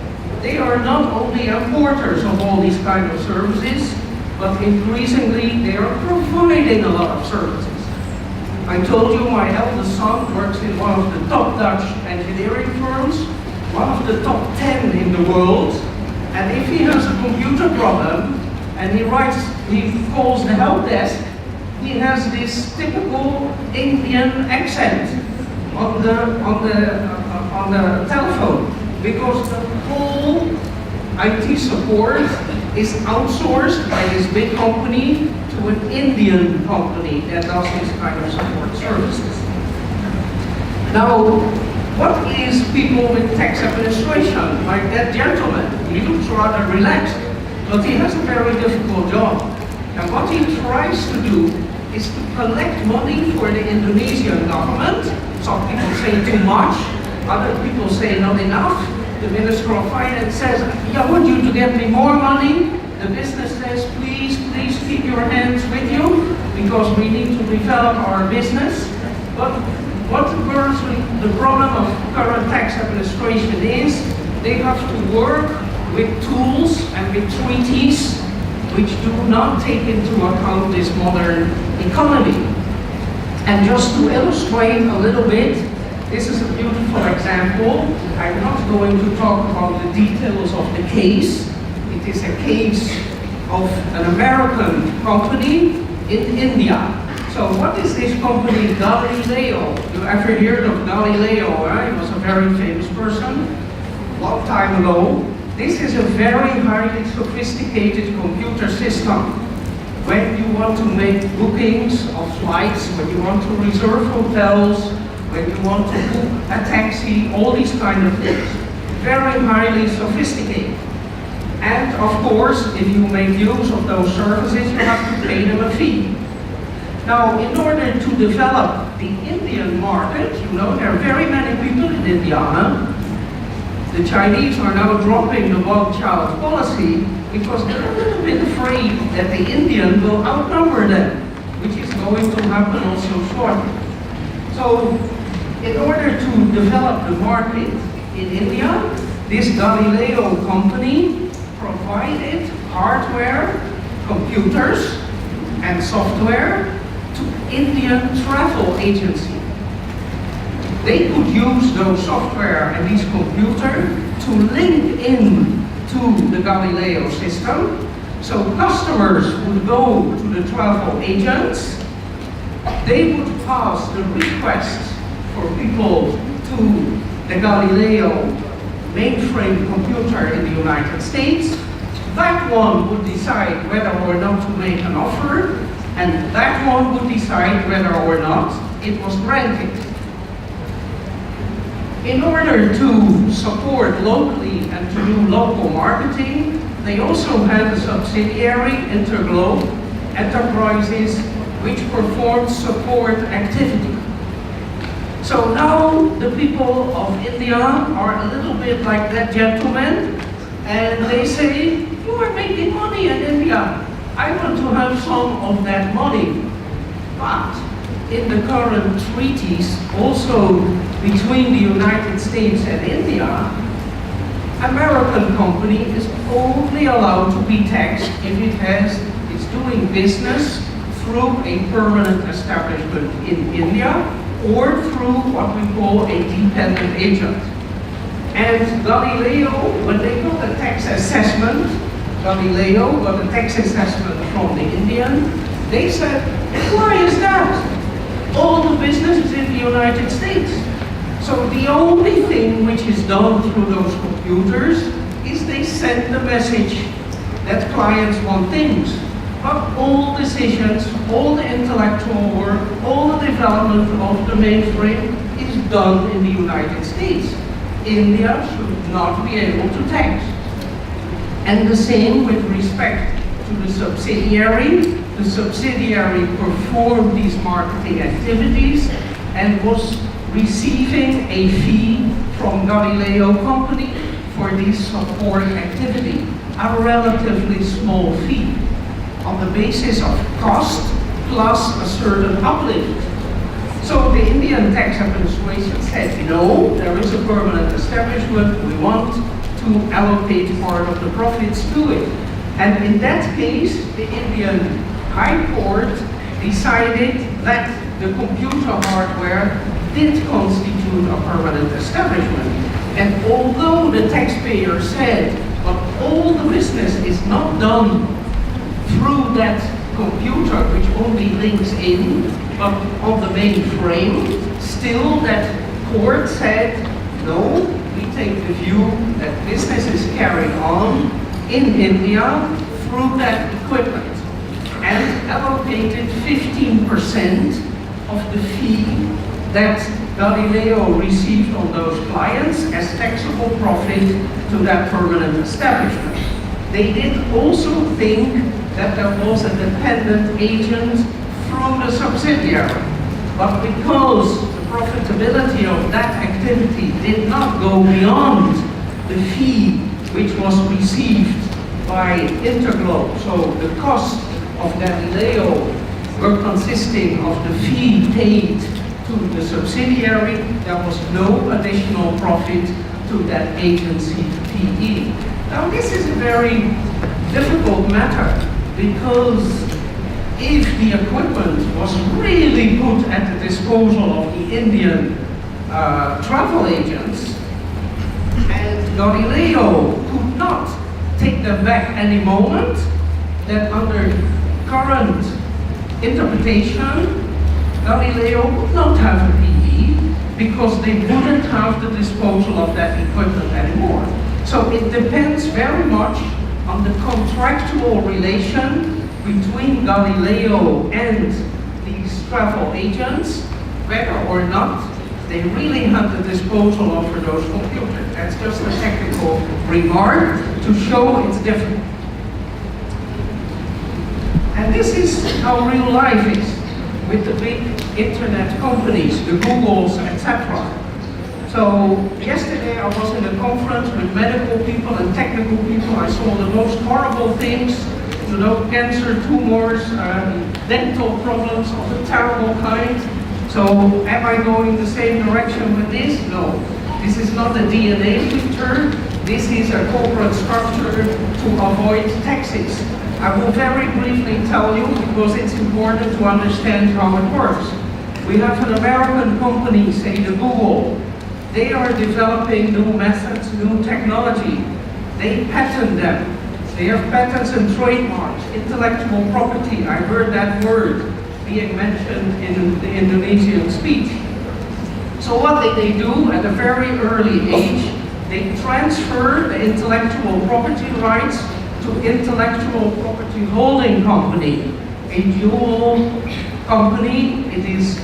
they are not only importers of all these kind of services, but increasingly they are providing a lot of services. I told you my eldest son works in one of the top Dutch engineering firms, one of the top 10 in the world, and if he has a computer problem, and he calls the help desk, he has this typical Indian accent on the telephone, because the whole IT support is outsourced by this big company to an Indian company that does this kind of support services. Now, what is people with tax administration? Like that gentleman, he looks rather relaxed, but he has a very difficult job. And what he tries to do is to collect money for the Indonesian government. Some people say too much, other people say not enough. The Minister of Finance says, I want you to get me more money. The business says, please keep your hands with you, because we need to develop our business. But what the problem of current tax administration is, they have to work with tools and with treaties which do not take into account this modern economy. And just to illustrate a little bit, this is a beautiful example. I'm not going to talk about the details of the case. It is a case of an American company in India. So what is this company, Galileo? You ever heard of Galileo? He was a very famous person, long time ago. This is a very highly sophisticated computer system. When you want to make bookings of flights, when you want to reserve hotels, when you want to book a taxi, all these kind of things. Very highly sophisticated. And of course, if you make use of those services, you have to pay them a fee. Now, in order to develop the Indian market, you know, there are very many people in India. The Chinese are now dropping the one-child policy because they're a little bit afraid that the Indian will outnumber them, which is going to happen also shortly. So, in order to develop the market in India, this Galileo company provided hardware, computers, and software to Indian travel agencies. They could use those software and these computers to link in to the Galileo system. So customers would go to the travel agents, they would pass the requests for people to the Galileo mainframe computer in the United States. That one would decide whether or not to make an offer, and that one would decide whether or not it was granted. In order to support locally and to do local marketing, they also had a subsidiary, Interglobe Enterprises, which performed support activity. So now the people of India are a little bit like that gentleman, and they say, you are making money in India. I want to have some of that money. But in the current treaties, also between the United States and India, American company is only allowed to be taxed if it's doing business through a permanent establishment in India or through what we call a dependent agent. And Galileo, when they got a tax assessment, Galileo got a tax assessment from the Indian, they said, why is that? All the business is in the United States. So the only thing which is done through those computers is they send the message that clients want things. But all decisions, all the intellectual work, all the development of the mainframe is done in the United States. India should not be able to tax. And the same with respect to the subsidiary. The subsidiary performed these marketing activities and was receiving a fee from Galileo company for this support activity, a relatively small fee, on the basis of cost plus a certain uplift. So the Indian tax administration said, no, there is a permanent establishment, we want to allocate part of the profits to it. And in that case, the Indian High Court decided that the computer hardware did constitute a permanent establishment. And although the taxpayer said, but all the business is not done through that computer, which only links in, but on the mainframe, still that court said, no, we take the view that business is carried on in India through that equipment, and allocated 15% of the fee that Galileo received on those clients as taxable profit to that permanent establishment. They did also think that there was a dependent agent from the subsidiary, but because the profitability of that activity did not go beyond the fee which was received by Interglobe, so the cost of Galileo were consisting of the fee paid to the subsidiary, there was no additional profit to that agency PE. Now this is a very difficult matter, because if the equipment was really put at the disposal of the Indian travel agents, and Galileo could not take them back any moment, that under current interpretation, Galileo would not have a PE because they wouldn't have the disposal of that equipment anymore. So it depends very much on the contractual relation between Galileo and these travel agents, whether or not they really have the disposal over those computers. That's just a technical remark to show it's different. And this is how real life is with the big internet companies, the Googles, etc. So yesterday I was in a conference with medical people and technical people. I saw the most horrible things, you know, cancer, tumors, dental problems of a terrible kind. So am I going the same direction with this? No. This is not a DNA picture. This is a corporate structure to avoid taxes. I will very briefly tell you, because it's important to understand how it works. We have an American company, say the Google. They are developing new methods, new technology. They patent them. They have patents and trademarks, intellectual property. I heard that word being mentioned in the Indonesian speech. So what did they do at a very early age? They transfer the intellectual property rights to intellectual property holding company, a dual company. It is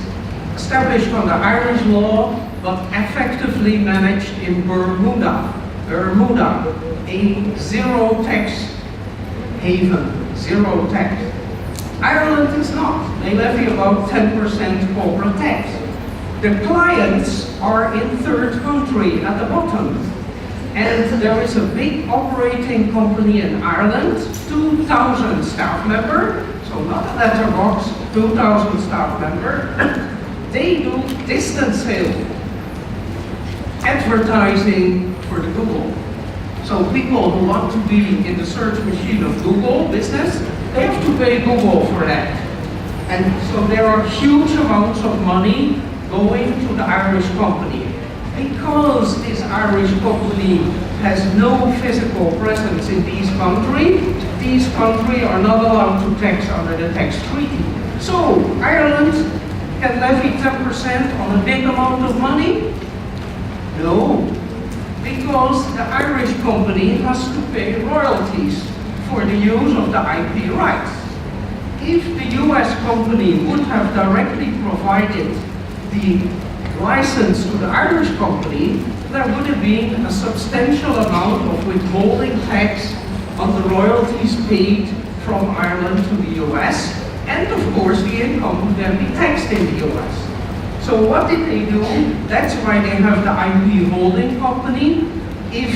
established under Irish law, but effectively managed in Bermuda, a zero tax haven, zero tax. Ireland is not. They levy about 10% corporate tax. The clients are in third country at the bottom. And there is a big operating company in Ireland, 2,000 staff member, so not a letterbox, 2,000 staff member. They do distance sale, advertising for the Google. So people who want to be in the search machine of Google business, they have to pay Google for that. And so there are huge amounts of money going to the Irish company. Because this Irish company has no physical presence in these countries are not allowed to tax under the tax treaty. So Ireland can levy 10% on a big amount of money? No, because the Irish company has to pay royalties for the use of the IP rights. If the US company would have directly provided the license to the Irish company, there would have been a substantial amount of withholding tax on the royalties paid from Ireland to the US, and of course the income would then be taxed in the US. So what did they do? That's why they have the IP holding company. If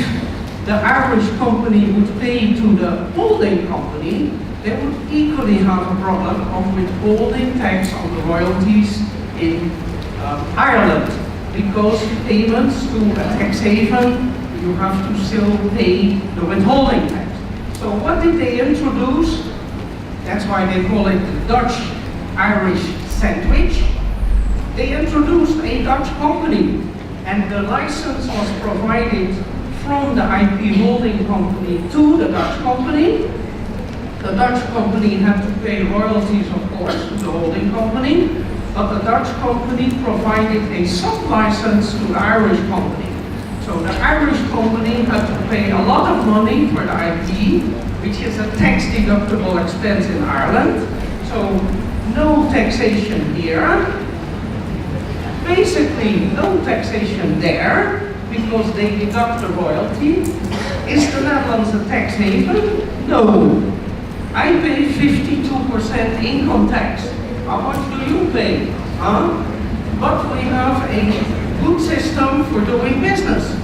the Irish company would pay to the holding company, they would equally have a problem of withholding tax on the royalties in Ireland, because payments to a tax haven, you have to still pay the withholding tax. So what did they introduce? That's why they call it the Dutch-Irish sandwich. They introduced a Dutch company, and the license was provided from the IP holding company to the Dutch company. The Dutch company had to pay royalties, of course, to the holding company. But the Dutch company provided a sub-license to the Irish company. So the Irish company had to pay a lot of money for the IP, which is a tax-deductible expense in Ireland. So no taxation here. basically no taxation there because they deduct the royalty. Is the Netherlands a tax haven? No. I pay 52% income tax. How much do you pay? But we have a good system for doing business.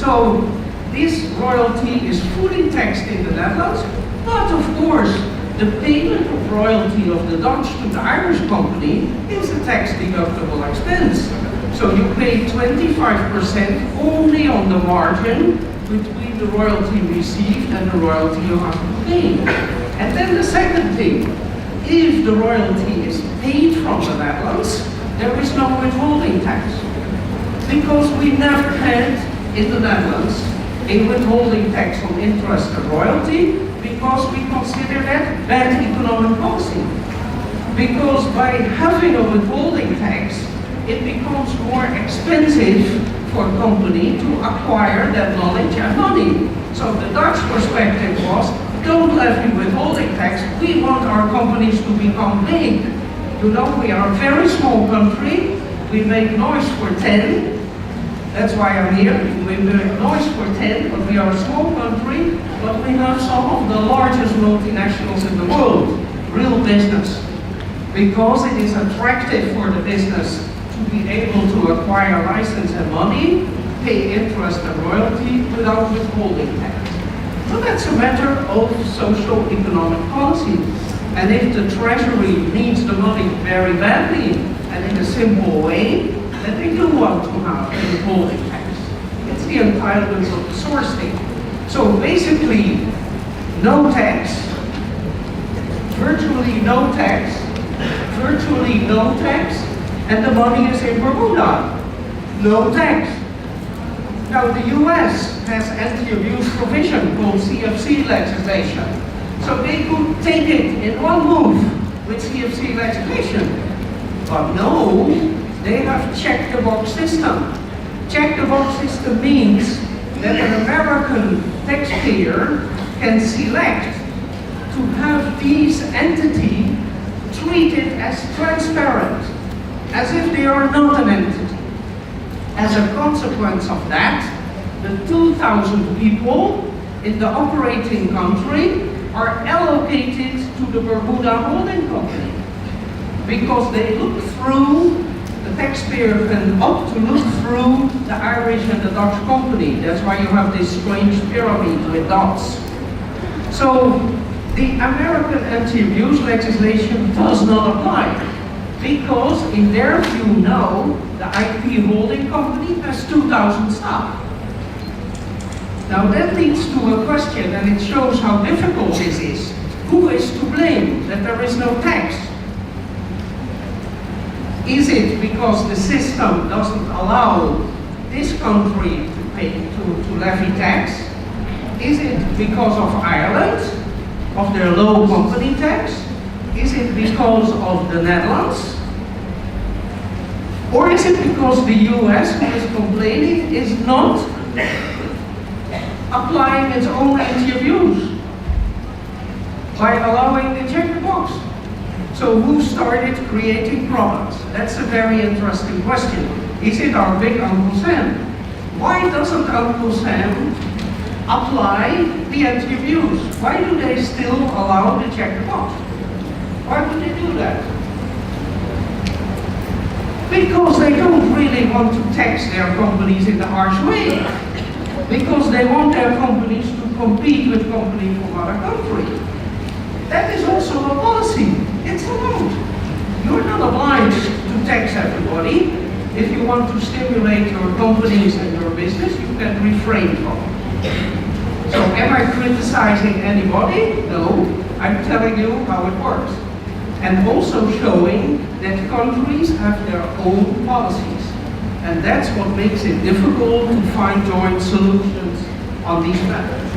So this royalty is fully taxed in the Netherlands, but of course the payment of royalty of the Dutch to the Irish company is a tax deductible expense. So you pay 25% only on the margin between the royalty received and the royalty you have to pay. And then the second thing, if the royalty is paid from the Netherlands, there is no withholding tax. Because we never had in the Netherlands a withholding tax on interest and royalty, because we consider that bad economic policy. Because by having a withholding tax, it becomes more expensive for a company to acquire that knowledge and money. So the Dutch perspective was, don't levy withholding tax, we want our companies to become big. You know, we are a very small country, we make noise for 10, that's why I'm here, we make noise for 10, but we are a small country, but we have some of the largest multinationals in the world, real business. Because it is attractive for the business to be able to acquire license and money, pay interest and royalty without withholding tax. So that's a matter of social-economic policy. And if the Treasury needs the money very badly and in a simple way, then they do want to have a withholding tax. It's the entitlements of the source state. So basically, no tax, virtually no tax, and the money is in Bermuda. No tax. Now the US has anti-abuse provision called CFC legislation. So they could take it in one move with CFC legislation. But no, they have check-the-box system. Check-the-box system means that an American taxpayer can select to have these entities treated as transparent, as if they are not an entity. As a consequence of that, the 2,000 people in the operating country are allocated to the Bermuda holding company. Because they look through, the taxpayer can opt to look through the Irish and the Dutch company. That's why you have this strange pyramid with dots. So the American anti-abuse legislation does not apply. Because in their view now, the IP holding company has 2,000 staff. Now that leads to a question, and it shows how difficult this is. Who is to blame that there is no tax? Is it because the system doesn't allow this country to pay, to levy tax? Is it because of Ireland, of their low company tax? Is it because of the Netherlands? Or is it because the US, who is complaining, is not applying its own anti-abuse by allowing the check-the-box? So who started creating problems? That's a very interesting question. Is it our big Uncle Sam? Why doesn't Uncle Sam apply the anti-abuse? Why do they still allow the check-the-box? Why do they do that? Because they don't really want to tax their companies in a harsh way. Because they want their companies to compete with companies from other countries. That is also a policy. It's allowed. You're not obliged to tax everybody. If you want to stimulate your companies and your business, you can refrain from it. So am I criticizing anybody? No. I'm telling you how it works. And also showing that countries have their own policies. And that's what makes it difficult to find joint solutions on these matters.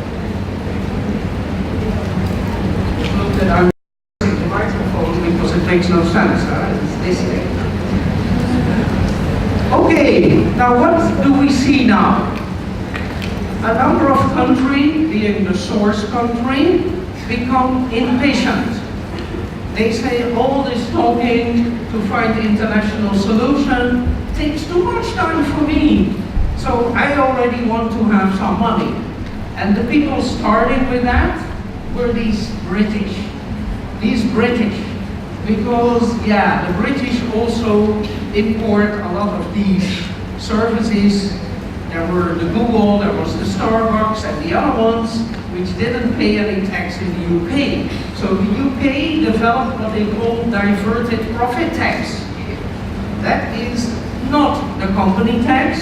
Look that I'm using the microphone because it makes no sense. It's this thing. Okay, now what do we see now? A number of countries, being the source country, become impatient. They say all this talking to find international solution takes too much time for me. So I already want to have some money. And the people starting with that were these British. Because, yeah, the British also import a lot of these services. There were the Google, there was the Starbucks, and the other ones which didn't pay any tax in the UK. So the UK developed what they call diverted profit tax. That is not the company tax.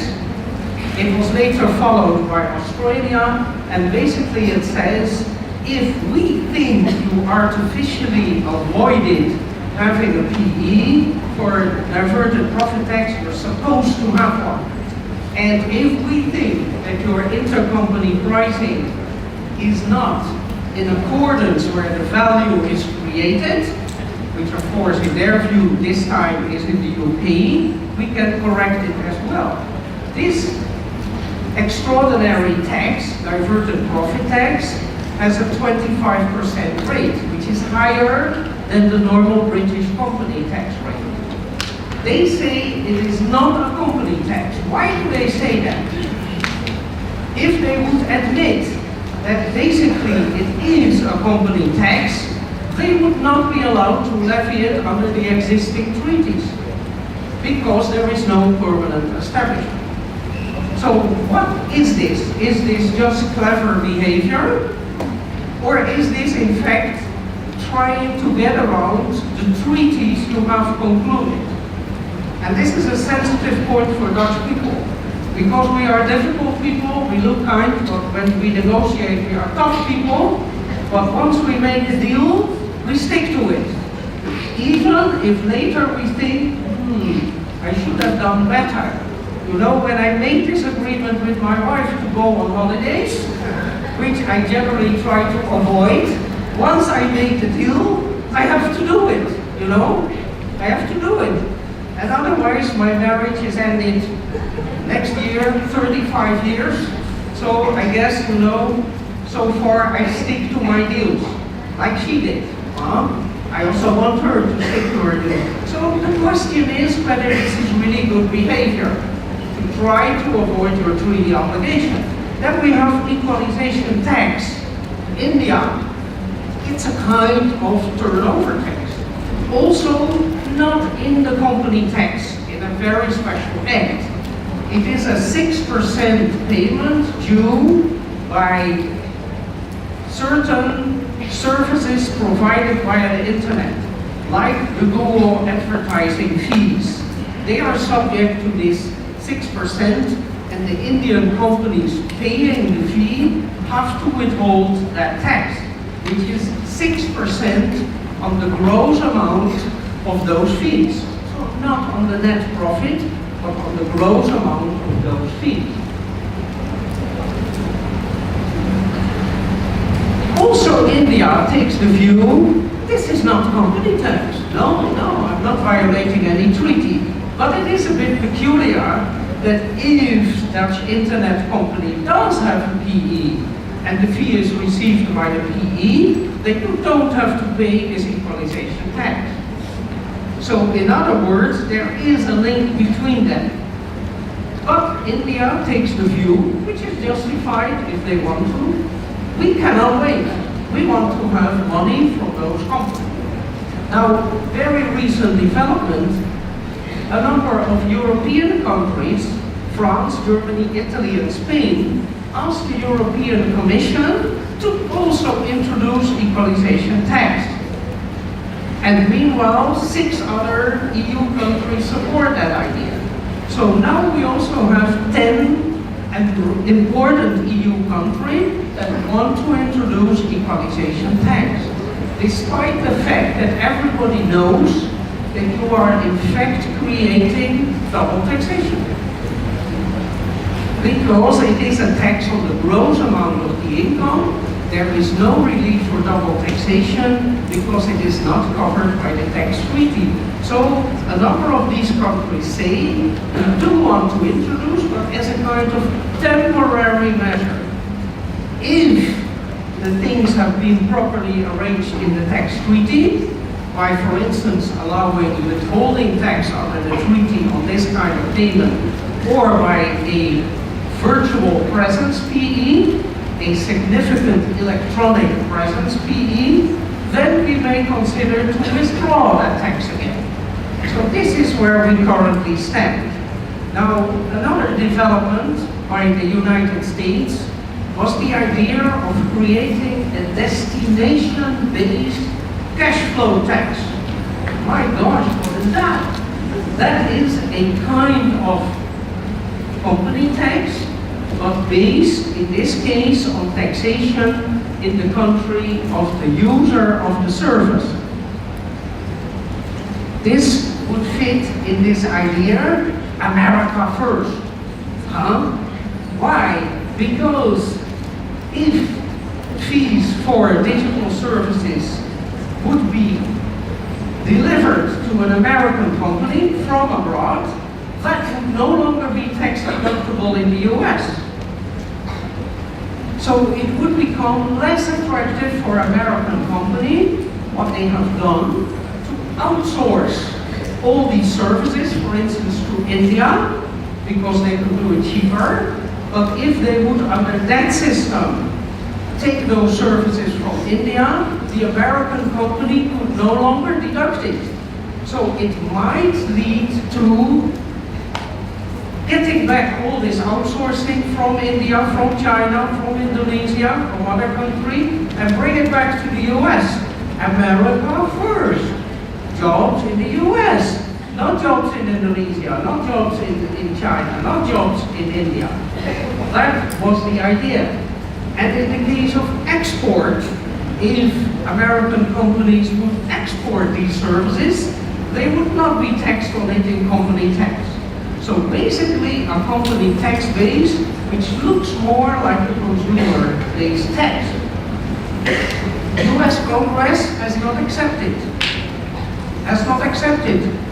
It was later followed by Australia, and basically it says, if we think you artificially avoided having a PE for diverted profit tax, you're supposed to have one. And if we think that your intercompany pricing is not in accordance where the value is created, which of course in their view this time is in the UK, we can correct it as well. This extraordinary tax, diverted profit tax, has a 25% rate, which is higher than the normal British company tax rate. They say it is not a company tax. Why do they say that? If they would admit that basically it is a company tax, they would not be allowed to levy it under the existing treaties, because there is no permanent establishment. So what is this? Is this just clever behavior? Or is this in fact trying to get around the treaties you have concluded? And this is a sensitive point for Dutch people, because we are difficult people, we look kind, but when we negotiate we are tough people, but once we make a deal, we stick to it. Even if later we think, I should have done better. You know, when I made this agreement with my wife to go on holidays, which I generally try to avoid, once I make the deal, I have to do it, you know? I have to do it. And otherwise my marriage is ended next year, 35 years. So I guess, you know, so far I stick to my deals, like she did. I also want her to stick to her deal. So the question is whether this is really good behavior, to try to avoid your treaty obligation. Then we have equalization tax. India, it's a kind of turnover tax. Also not in the company tax, in a very special act. It is a 6% payment due by certain services provided via the internet, like the Google advertising fees. They are subject to this 6%, and the Indian companies paying the fee have to withhold that tax, which is 6% on the gross amount of those fees. So not on the net profit, but on the gross amount of those fees. Also, India takes the view, this is not company tax. No, I'm not violating any treaty. But it is a bit peculiar that if Dutch internet company does have a PE and the fee is received by the PE, then you don't have to pay this equalization tax. So in other words, there is a link between them. But India takes the view, which is justified if they want to, we cannot wait. We want to have money from those companies. Now, very recent development, a number of European countries, France, Germany, Italy, and Spain, asked the European Commission to also introduce equalization tax. And meanwhile, 6 other EU countries support that idea. So now we also have 10 important EU countries that want to introduce equalization tax, despite the fact that everybody knows that you are in fact creating double taxation. Because it is a tax on the gross amount of the income, there is no relief for double taxation because it is not covered by the tax treaty. So a number of these countries say we do want to introduce, but as a kind of temporary measure. If the things have been properly arranged in the tax treaty, by, for instance, allowing withholding tax under the treaty on this kind of payment, or by a virtual presence PE, a significant electronic presence PE, then we may consider to withdraw that tax again. So this is where we currently stand. Now, another development by the United States was the idea of creating a destination-based cash flow tax. My gosh, what is that? That is a kind of company tax, but based, in this case, on taxation in the country of the user of the service. This would fit in this idea, America first. Huh? Why? Because if fees for digital services would be delivered to an American company from abroad, that would no longer be tax deductible in the US. So it would become less attractive for American company, what they have done, to outsource all these services, for instance, to India, because they could do it cheaper. But if they would, under that system, take those services from India, the American company could no longer deduct it. So it might lead to getting back all this outsourcing from India, from China, from Indonesia, from other countries, and bring it back to the US. America first. Jobs in the US, not jobs in Indonesia, not jobs in China, not jobs in India. That was the idea. And in the case of export, if American companies would export these services, they would not be taxed on it in company tax. So basically a company tax base which looks more like a consumer-based tax. The US Congress has not accepted.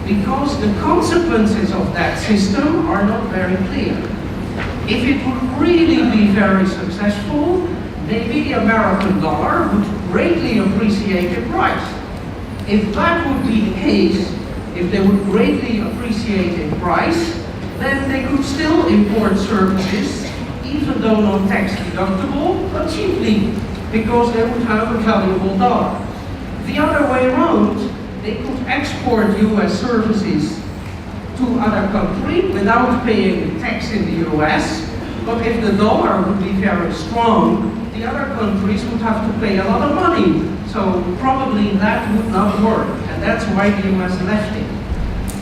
Because the consequences of that system are not very clear. If it would really be very successful, maybe the American dollar would greatly appreciate in price. If that would be the case, if they would greatly appreciate in price, then they could still import services, even though not tax deductible, but cheaply, because they would have a valuable dollar. The other way around, they could export US services to other countries without paying tax in the US, but if the dollar would be very strong, the other countries would have to pay a lot of money. So probably that would not work, and that's why the US left it.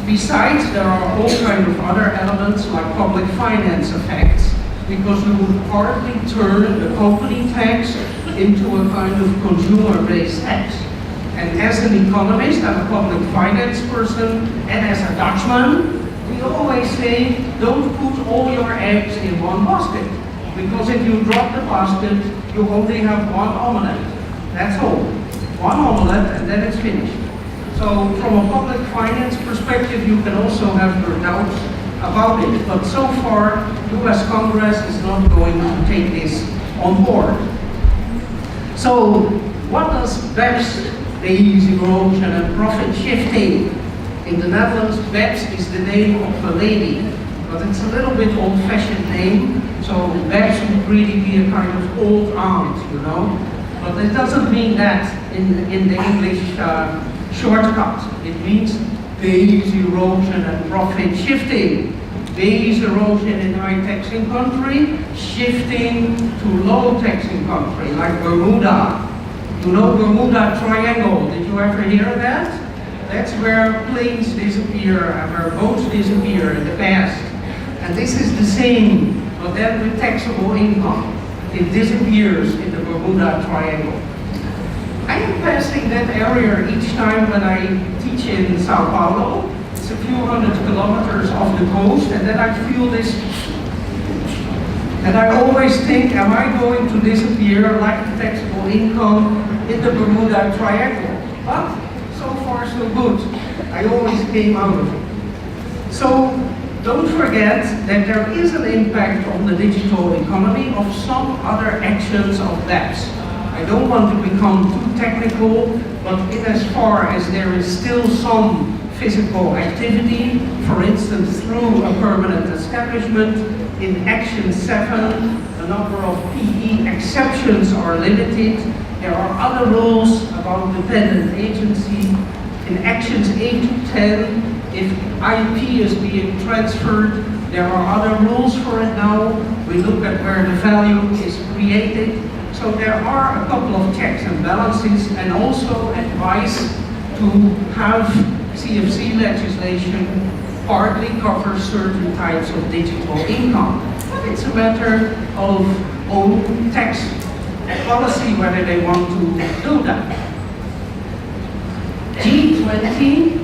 Besides, there are all kinds of other elements like public finance effects, because you would partly turn the company tax into a kind of consumer-based tax. And as an economist and a public finance person, and as a Dutchman, we always say, don't put all your eggs in one basket. Because if you drop the basket, you only have one omelette. That's all. One omelette, and then it's finished. So from a public finance perspective, you can also have your doubts about it. But so far, US Congress is not going to take this on board. So what does BEPS, base erosion and profit shifting? In the Netherlands, BEPS is the name of a lady, but it's a little bit old-fashioned name. So BEPS would really be a kind of old aunt, you know. But it doesn't mean that in the English shortcut. It means base erosion and profit shifting. Base erosion in high taxing country, shifting to low taxing country, like Bermuda. You know Bermuda Triangle, did you ever hear of that? That's where planes disappear and where boats disappear in the past. And this is the same, but then with taxable income. It disappears in the Bermuda Triangle. I am passing that area each time when I teach in Sao Paulo. It's a few hundred kilometers off the coast, and then I feel this, and I always think, am I going to disappear like the taxable income in the Bermuda Triangle? But so far so good. I always came out of it. So don't forget that there is an impact on the digital economy of some other actions of BEPS. I don't want to become too technical, but in as far as there is still some physical activity, for instance, through a permanent establishment, in Action 7, the number of PE exceptions are limited. There are other rules about dependent agency. In Actions 8 to 10, if IP is being transferred, there are other rules for it now. We look at where the value is created. So there are a couple of checks and balances, and also advice to have CFC legislation partly cover certain types of digital income. But it's a matter of own tax policy whether they want to do that.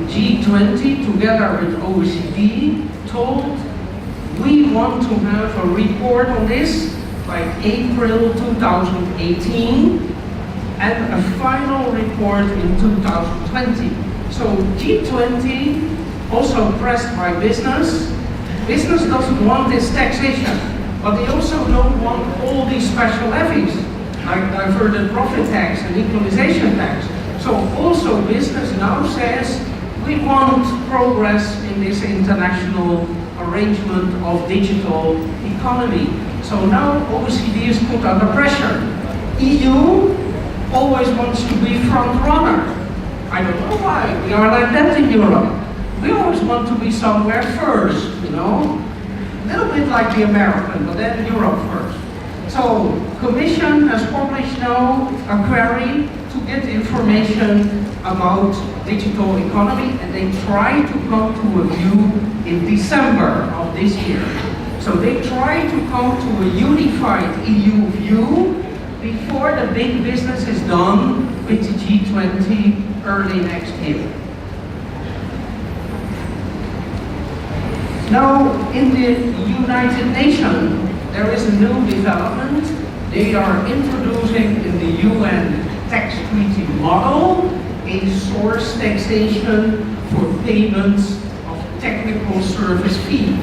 G20 together with OECD told we want to have a report on this by April 2018 and a final report in 2020. So G20, also pressed by business. Business doesn't want this taxation, but they also don't want all these special levies, like diverted profit tax and equalization tax. So also business now says, we want progress in this international arrangement of digital economy. So now OECD is put under pressure. EU always wants to be front runner. I don't know why, we are like that in Europe. We always want to be somewhere first, you know? A little bit like the American, but then Europe first. So, Commission has published now a query to get information about digital economy, and they try to come to a view in December of this year. So they try to come to a unified EU view before the big business is done with the G20 early next year. Now, in the United Nations, there is a new development. They are introducing in the UN tax treaty model a source taxation for payments of technical service fee.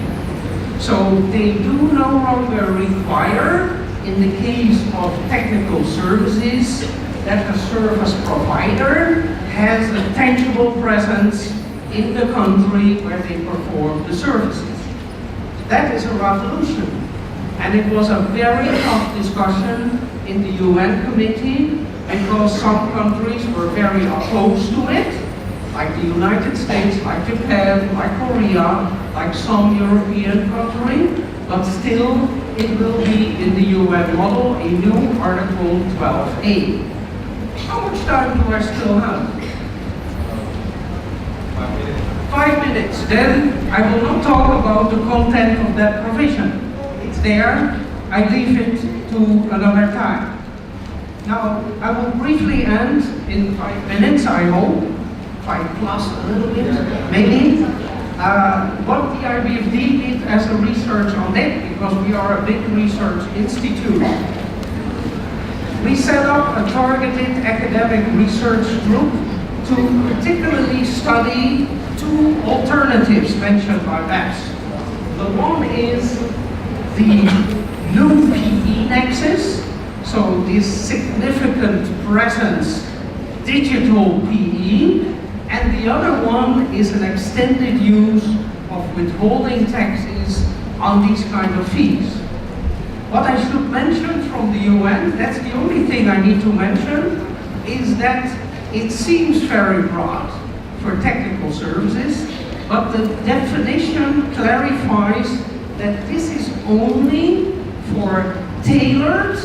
So they do no longer require, in the case of technical services, that the service provider has a tangible presence in the country where they perform the services. That is a revolution. And it was a very tough discussion in the UN committee because some countries were very opposed to it, like the United States, like Japan, like Korea, like some European country, but still it will be in the UN model, a new Article 12A. How much time do I still have? 5 minutes. Then I will not talk about the content of that provision. It's there. I leave it to another time. Now, I will briefly end in 5 minutes, I hope. 5 plus a little bit, maybe. What the IBFD did as a research on it, because we are a big research institute. We set up a targeted academic research group to particularly study 2 alternatives mentioned by Max. The one is the new PE nexus, so this significant presence, digital PE, and the other one is an extended use of withholding taxes on these kind of fees. What I should mention from the UN, that's the only thing I need to mention, is that it seems very broad for technical services, but the definition clarifies that this is only for tailored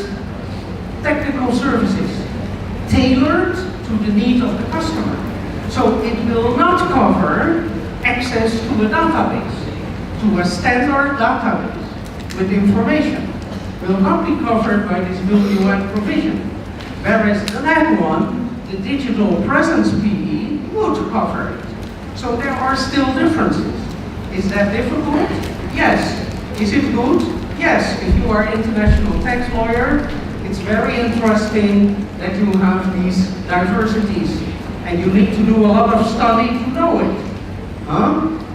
technical services, tailored to the need of the customer. So it will not cover access to a database, to a standard database with information. Will not be covered by this new UN provision. Whereas the last one, the digital presence PE, would cover it. So there are still differences. Is that difficult? Yes. Is it good? Yes. If you are an international tax lawyer, it's very interesting that you have these diversities. And you need to do a lot of study to know it.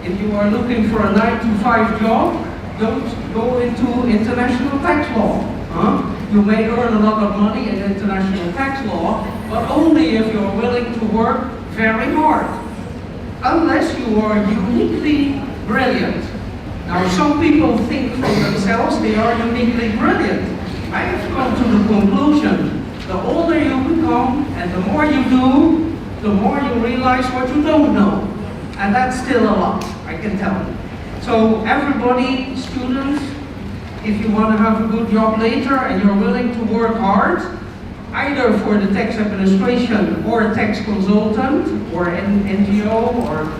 If you are looking for a 9-to-5 job, don't go into international tax law. You may earn a lot of money in international tax law, but only if you're willing to work very hard. Unless you are uniquely brilliant. Now, some people think for themselves they are uniquely brilliant. I have come to the conclusion, the older you become and the more you do, the more you realize what you don't know. And that's still a lot, I can tell you. So everybody, students, if you want to have a good job later and you're willing to work hard, either for the tax administration or a tax consultant or an NGO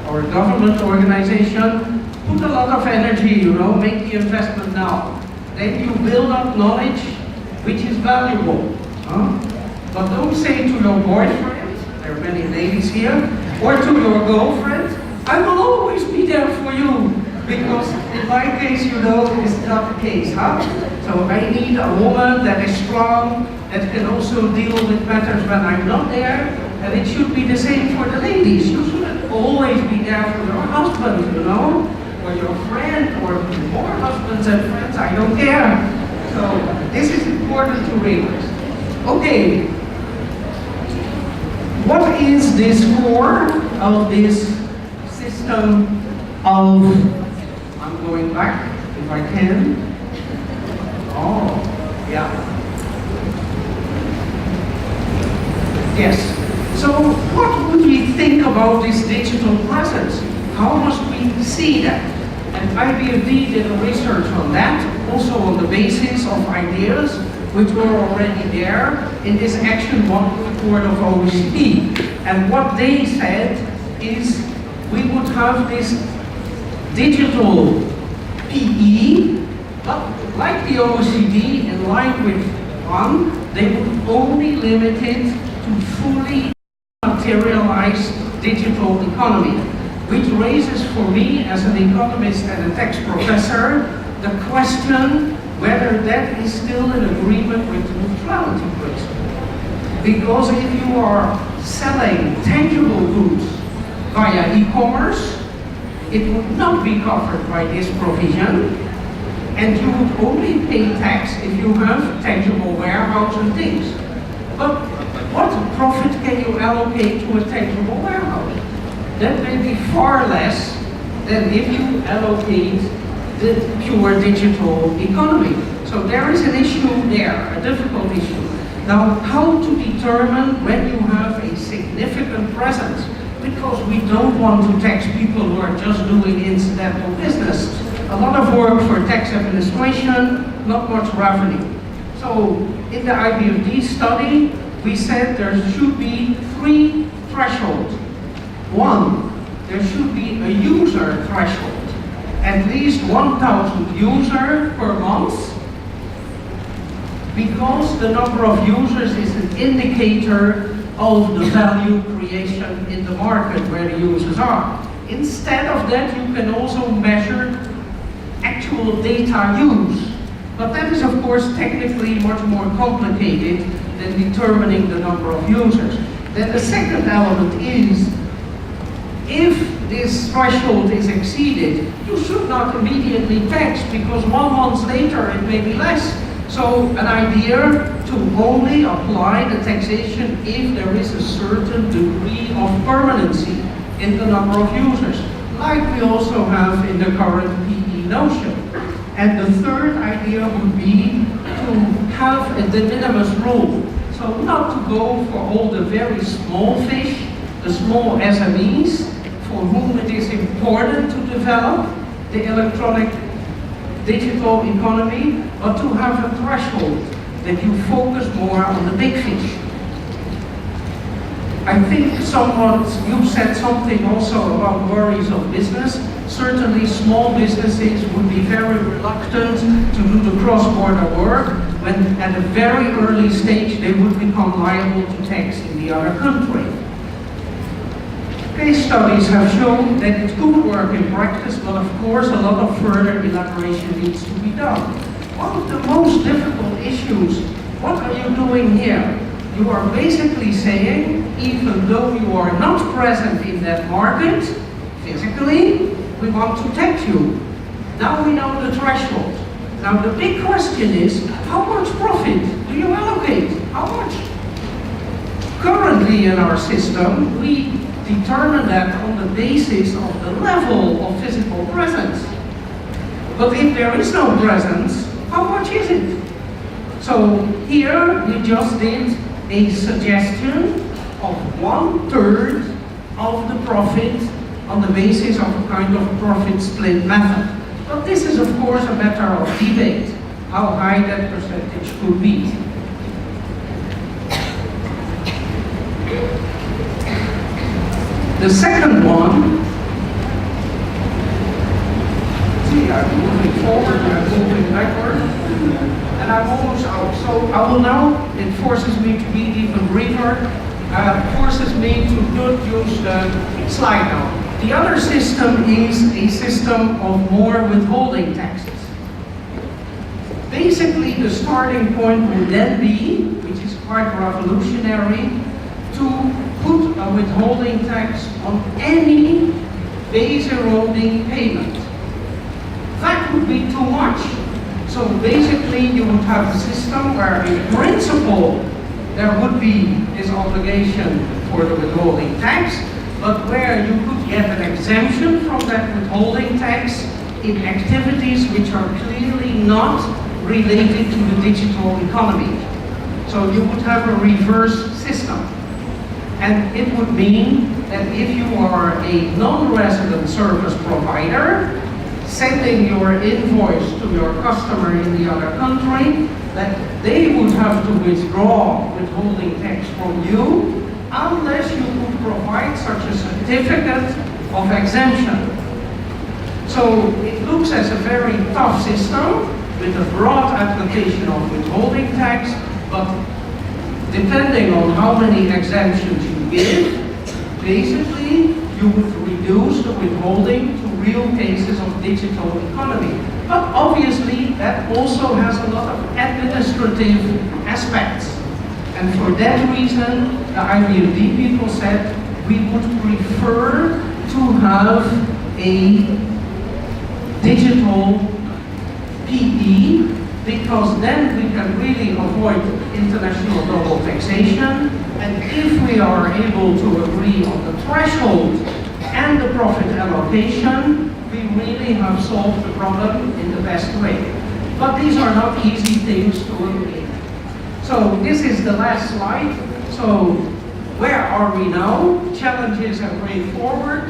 or a government organization, put a lot of energy, make the investment now. Then you build up knowledge which is valuable. But don't say to your boyfriend, there are many ladies here, or to your girlfriend, I will always be there for you. Because in my case, it's not the case, So I need a woman that is strong, that can also deal with matters when I'm not there, and it should be the same for the ladies. You shouldn't always be there for your husband, or your friend, or more husbands and friends, I don't care. So this is important to realize. Okay, what is this core of this system of, I'm going back if I can. Oh, yeah. Yes. So what would we think about this digital presence? How must we see that? And IBFD did a research on that, also on the basis of ideas which were already there in this Action 1 report of OECD. And what they said is we would have this digital PE, but like the OECD, in line with one, they would only limit it to fully materialized digital economy, which raises for me, as an economist and a tax professor, the question whether that is still in agreement with the neutrality principle. Because if you are selling tangible goods via e-commerce, it would not be covered by this provision, and you would only pay tax if you have tangible warehouse and things. But what profit can you allocate to a tangible warehouse? That may be far less than if you allocate the pure digital economy. So there is an issue there, a difficult issue. Now, how to determine when you have a significant presence? Because we don't want to tax people who are just doing incidental business. A lot of work for tax administration, not much revenue. So in the IBFD study, we said there should be 3 thresholds. 1, there should be a user threshold. At least 1,000 users per month, because the number of users is an indicator of the value creation in the market where the users are. Instead of that, you can also measure actual data use. But that is, of course, technically much more complicated than determining the number of users. Then the second element is, if this threshold is exceeded, you should not immediately tax, because 1 month later it may be less. So an idea to only apply the taxation if there is a certain degree of permanency in the number of users, like we also have in the current PE notion. And the third idea would be to have a de minimis rule. So not to go for all the very small fish, the small SMEs, for whom it is important to develop the electronic digital economy, but to have a threshold that you focus more on the big fish. I think you said something also about worries of business. Certainly small businesses would be very reluctant to do the cross-border work when at a very early stage they would become liable to tax in the other country. Case studies have shown that it could work in practice, but of course a lot of further elaboration needs to be done. One of the most difficult issues, what are you doing here? You are basically saying, even though you are not present in that market, physically, we want to tax you. Now we know the threshold. Now the big question is, how much profit currently in our system, we determine that on the basis of the level of physical presence. But if there is no presence, how much is it? So here we just did a suggestion of 1/3 of the profit on the basis of a kind of profit split method. But this is of course a matter of debate, how high that percentage could be. The second one, see, I'm moving forward, I'm moving backward, and I'm almost out. So I will now, it forces me to be even briefer, forces me to not use the slide now. The other system is a system of more withholding taxes. Basically, the starting point would then be, which is quite revolutionary, to put a withholding tax on any base eroding payment. That would be too much. So basically you would have a system where in principle there would be this obligation for the withholding tax, but where you could get an exemption from that withholding tax in activities which are clearly not related to the digital economy. So you would have a reverse system. And it would mean that if you are a non-resident service provider, sending your invoice to your customer in the other country, that they would have to withdraw withholding tax from you unless you could provide such a certificate of exemption. So it looks as a very tough system with a broad application of withholding tax, but depending on how many exemptions you give, basically you would reduce the withholding to real cases of digital economy. But obviously that also has a lot of administrative aspects. And for that reason, the IBMD people said we would prefer to have a digital PE, because then we can really avoid international double taxation, and if we are able to agree on the threshold and the profit allocation, we really have solved the problem in the best way. But these are not easy things to agree. So this is the last slide. So where are we now? Challenges and way forward.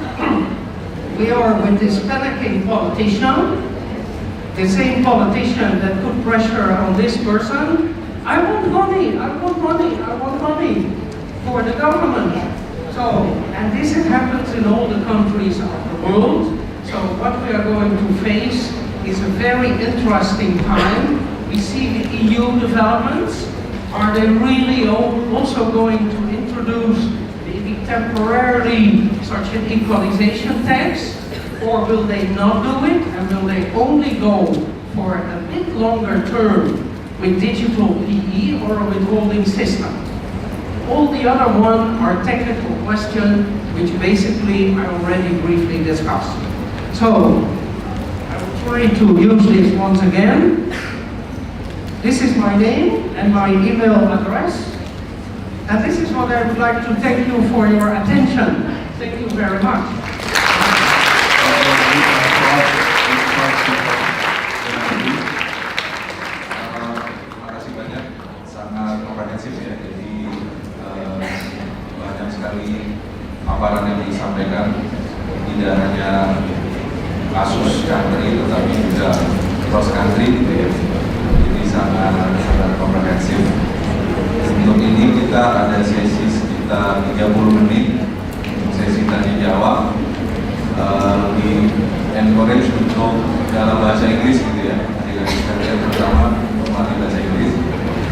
We are with this panicking politician, the same politician that put pressure on this person. I want money, I want money, I want money for the government. So, and this happens in all the countries of the world. So what we are going to face is a very interesting time. We see the EU developments. Are they really also going to introduce, maybe temporarily, such an equalization tax? Or will they not do it, and will they only go for a bit longer term with digital PE or a withholding system? All the other one are technical questions, which basically I already briefly discussed. So, I will try to use this once again. This is my name and my email address. And this is what I would like to thank you for your attention. Thank you very much. Makasih banyak, sangat komprehensif ya. Jadi banyak sekali paparan yang disampaikan, tidak hanya kasus country tetapi juga cross country gitu ya. Jadi sangat komprehensif. Untuk ini kita ada sesi sekitar 30 menit untuk sesi tanya jawab. Di encourage untuk dalam bahasa Inggris gitu ya. Jika kita pertama melatih bahasa Inggris,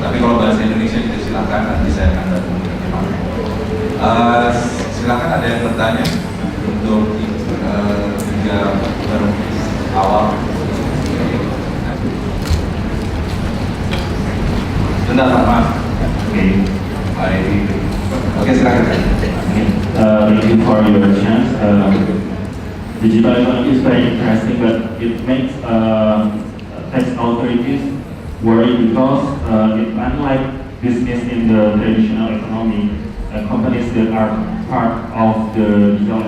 tapi kalau bahasa Indonesia kita silakan, nanti saya akan bantu menerjemahkan. Silakan ada yang bertanya untuk tiga awal. Bentar, maaf. Oke, silakan. Thank you for your chance. Digital economy is very interesting, but it makes tax authorities worry because unlike business in the traditional economy, companies that are part of the digital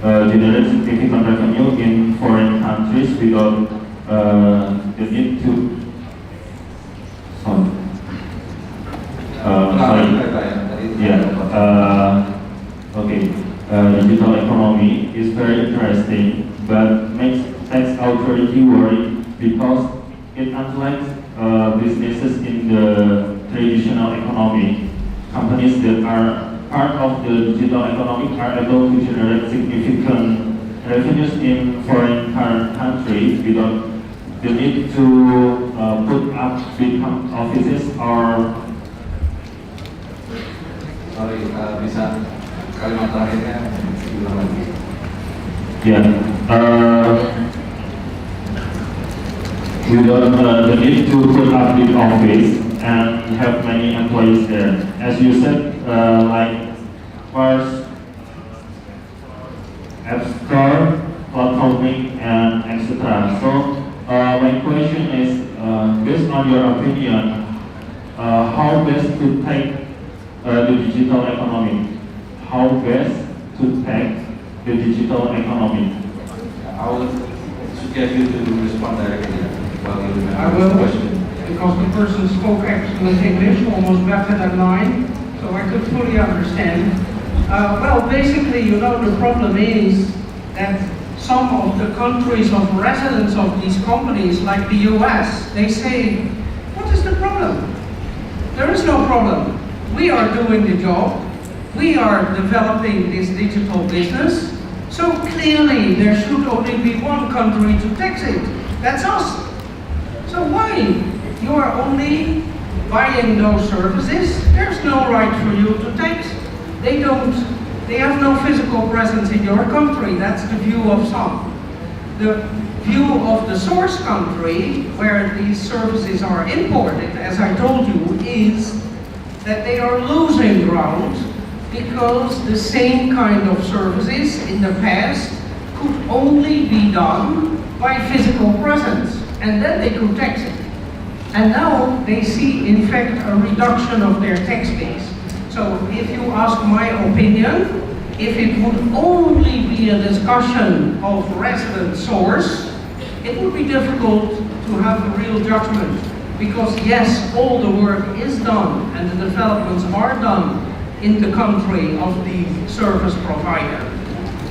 generate significant revenue in foreign countries without the need to digital economy is very interesting, but makes tax authority worry because it unlike businesses in the traditional economy. Companies that are part of the digital economy are able to generate significant revenues in foreign countries without the need to put up big offices or bisa kalimat terakhirnya diulang lagi. Without the need to put up big office and have many employees there. As you said, like first App Store, platforming, and etc. So my question is, based on your opinion, how best to take the digital economy? How best to take the digital economy? I would suggest you to respond directly while you I remember will, the question. because the person spoke excellent English, almost better than mine, so I could fully understand. Well, basically, you know, the problem is that some of the countries of residence of these companies, like the US, they say, what is the problem? There is no problem. We are doing the job. We are developing this digital business. So clearly, there should only be one country to tax it. That's us. So why? You are only buying those services. There's no right for you to tax. They have no physical presence in your country. That's the view of some. The view of the source country, where these services are imported, as I told you, is that they are losing ground because the same kind of services in the past could only be done by physical presence, and then they could tax it. And now they see, in fact, a reduction of their tax base. So if you ask my opinion, if it would only be a discussion of resident source, it would be difficult to have a real judgment. Because yes, all the work is done and the developments are done in the country of the service provider.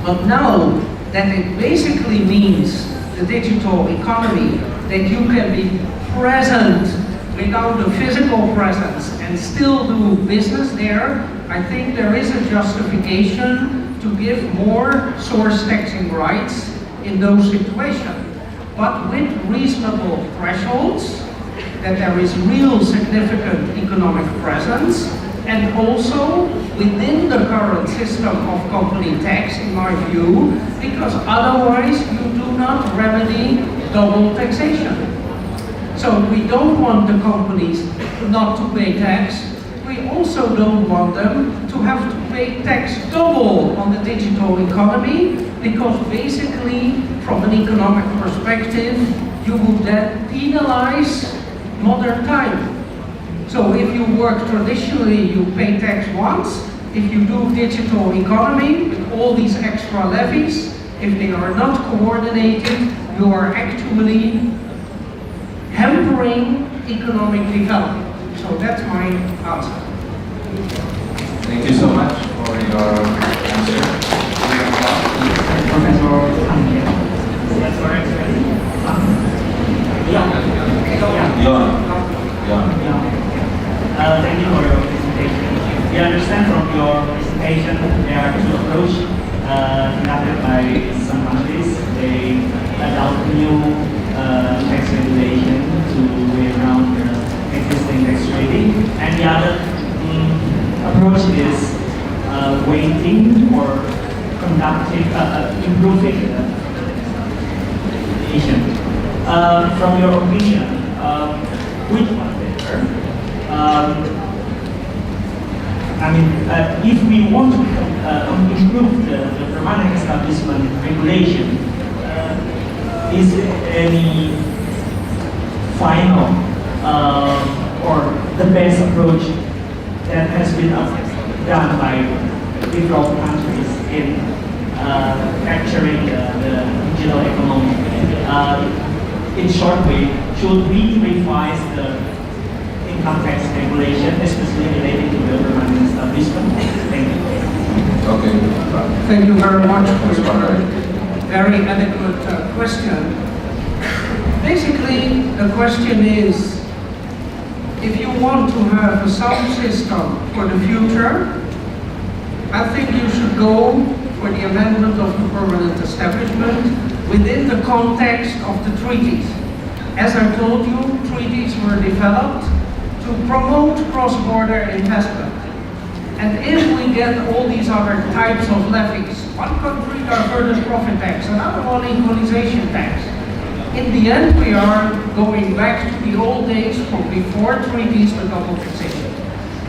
But now that it basically means the digital economy, that you can be present without the physical presence and still do business there, I think there is a justification to give more source taxing rights in those situations. But with reasonable thresholds, that there is real significant economic presence, and also within the current system of company tax, in my view, because otherwise you do not remedy double taxation. So we don't want the companies not to pay tax. We also don't want them to have to pay tax double on the digital economy, because basically, from an economic perspective, you would then penalize modern time. So if you work traditionally, you pay tax once. If you do digital economy with all these extra levies, if they are not coordinated, you are actually hampering economic development. So that's my answer. Thank you so much for your answer. Thank you for your presentation. We understand from your presentation there are two approaches conducted by some countries. They adopt new tax regulation to way around the existing tax treaty, and the other approach is waiting or conducting, improving the nation. From your opinion, which one better? If we want to improve the permanent establishment regulation, is there any final or the best approach that has been done by developed countries in capturing the digital economy. In short way, should we revise the income tax regulation, especially related to the permanent establishment? Thank you. Okay. Thank you very much for your very adequate question. Basically, the question is, if you want to have a sound system for the future, I think you should go for the amendment of the permanent establishment within the context of the treaties. As I told you, treaties were developed to promote cross-border investment. And if we get all these other types of levies, one country diverted profit tax, another one equalization tax, in the end we are going back to the old days from before treaties with double taxation.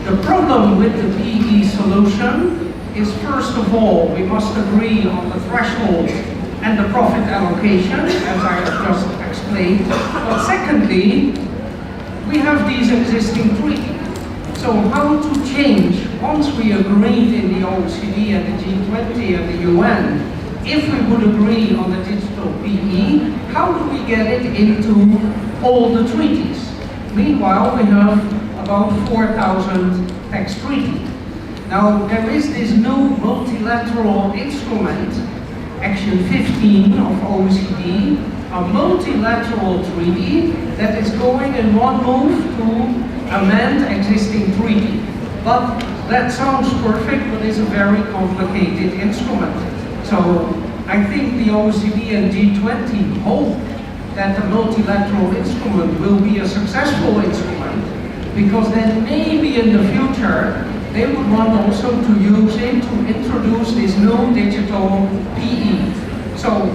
The problem with the PE solution is, first of all, we must agree on the threshold and the profit allocation, as I just explained. But secondly, we have these existing treaties. So how to change, once we agreed in the OECD and the G20 and the UN, if we would agree on the digital PE, how do we get it into all the treaties? Meanwhile, we have about 4,000 tax treaties. Now, there is this new multilateral instrument, Action 15 of OECD, a multilateral treaty that is going in one move to amend existing treaty. But that sounds perfect, but is a very complicated instrument. So I think the OECD and G20 hope that the multilateral instrument will be a successful instrument, because then maybe in the future they would want also to use it to introduce this new digital PE. So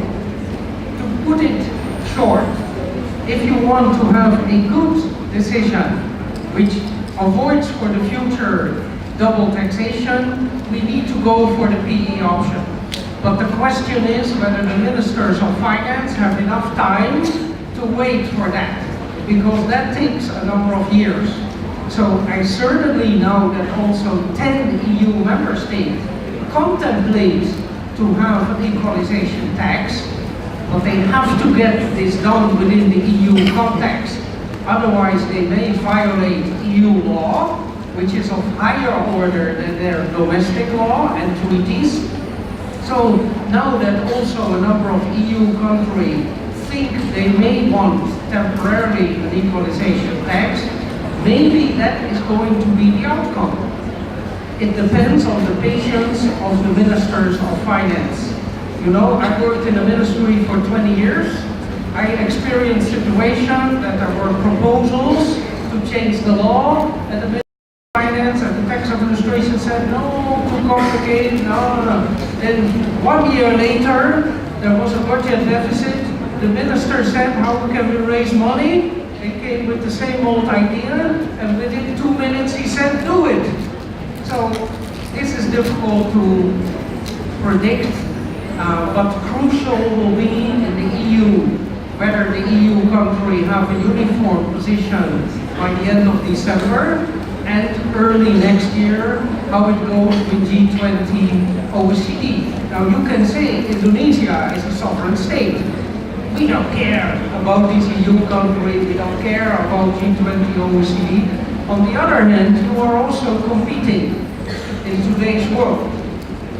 to put it short, if you want to have a good decision which avoids for the future double taxation, we need to go for the PE option. But the question is whether the ministers of finance have enough time to wait for that, because that takes a number of years. So I certainly know that also 10 EU member states contemplate to have an equalization tax, but they have to get this done within the EU context. Otherwise, they may violate EU law, which is of higher order than their domestic law and treaties. So now that also a number of EU countries think they may want temporarily an equalization tax, maybe that is going to be the outcome. It depends on the patience of the ministers of finance. You know, I worked in the ministry for 20 years. I experienced situations that there were proposals to change the law, and the Ministry of Finance and the Tax Administration said, no, too complicated, no. Then 1 year later, there was a budget deficit. The minister said, how can we raise money? They came with the same old idea, and within 2 minutes he said, do it. So this is difficult to predict, but crucial will be in the EU, whether the EU country have a uniform position by the end of December, and early next year, how it goes with G20 OECD. Now you can say Indonesia is a sovereign state. We don't care about these EU countries, we don't care about G20 OECD. On the other hand, you are also competing in today's world.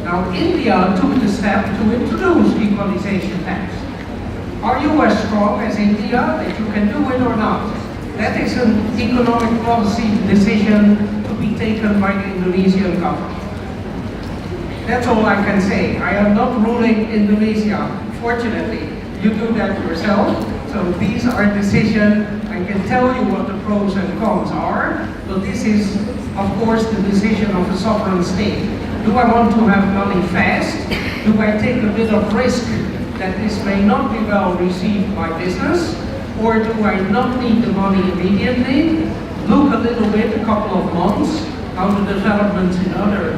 Now India took the step to introduce equalization tax. Are you as strong as India that you can do it or not? That is an economic policy decision to be taken by the Indonesian government. That's all I can say. I am not ruling Indonesia, fortunately. You do that yourself. So these are decisions, I can tell you what the pros and cons are, but this is, of course, the decision of a sovereign state. Do I want to have money fast? Do I take a bit of risk that this may not be well received by business? Or do I not need the money immediately? Look a little bit, a couple of months, how the developments in other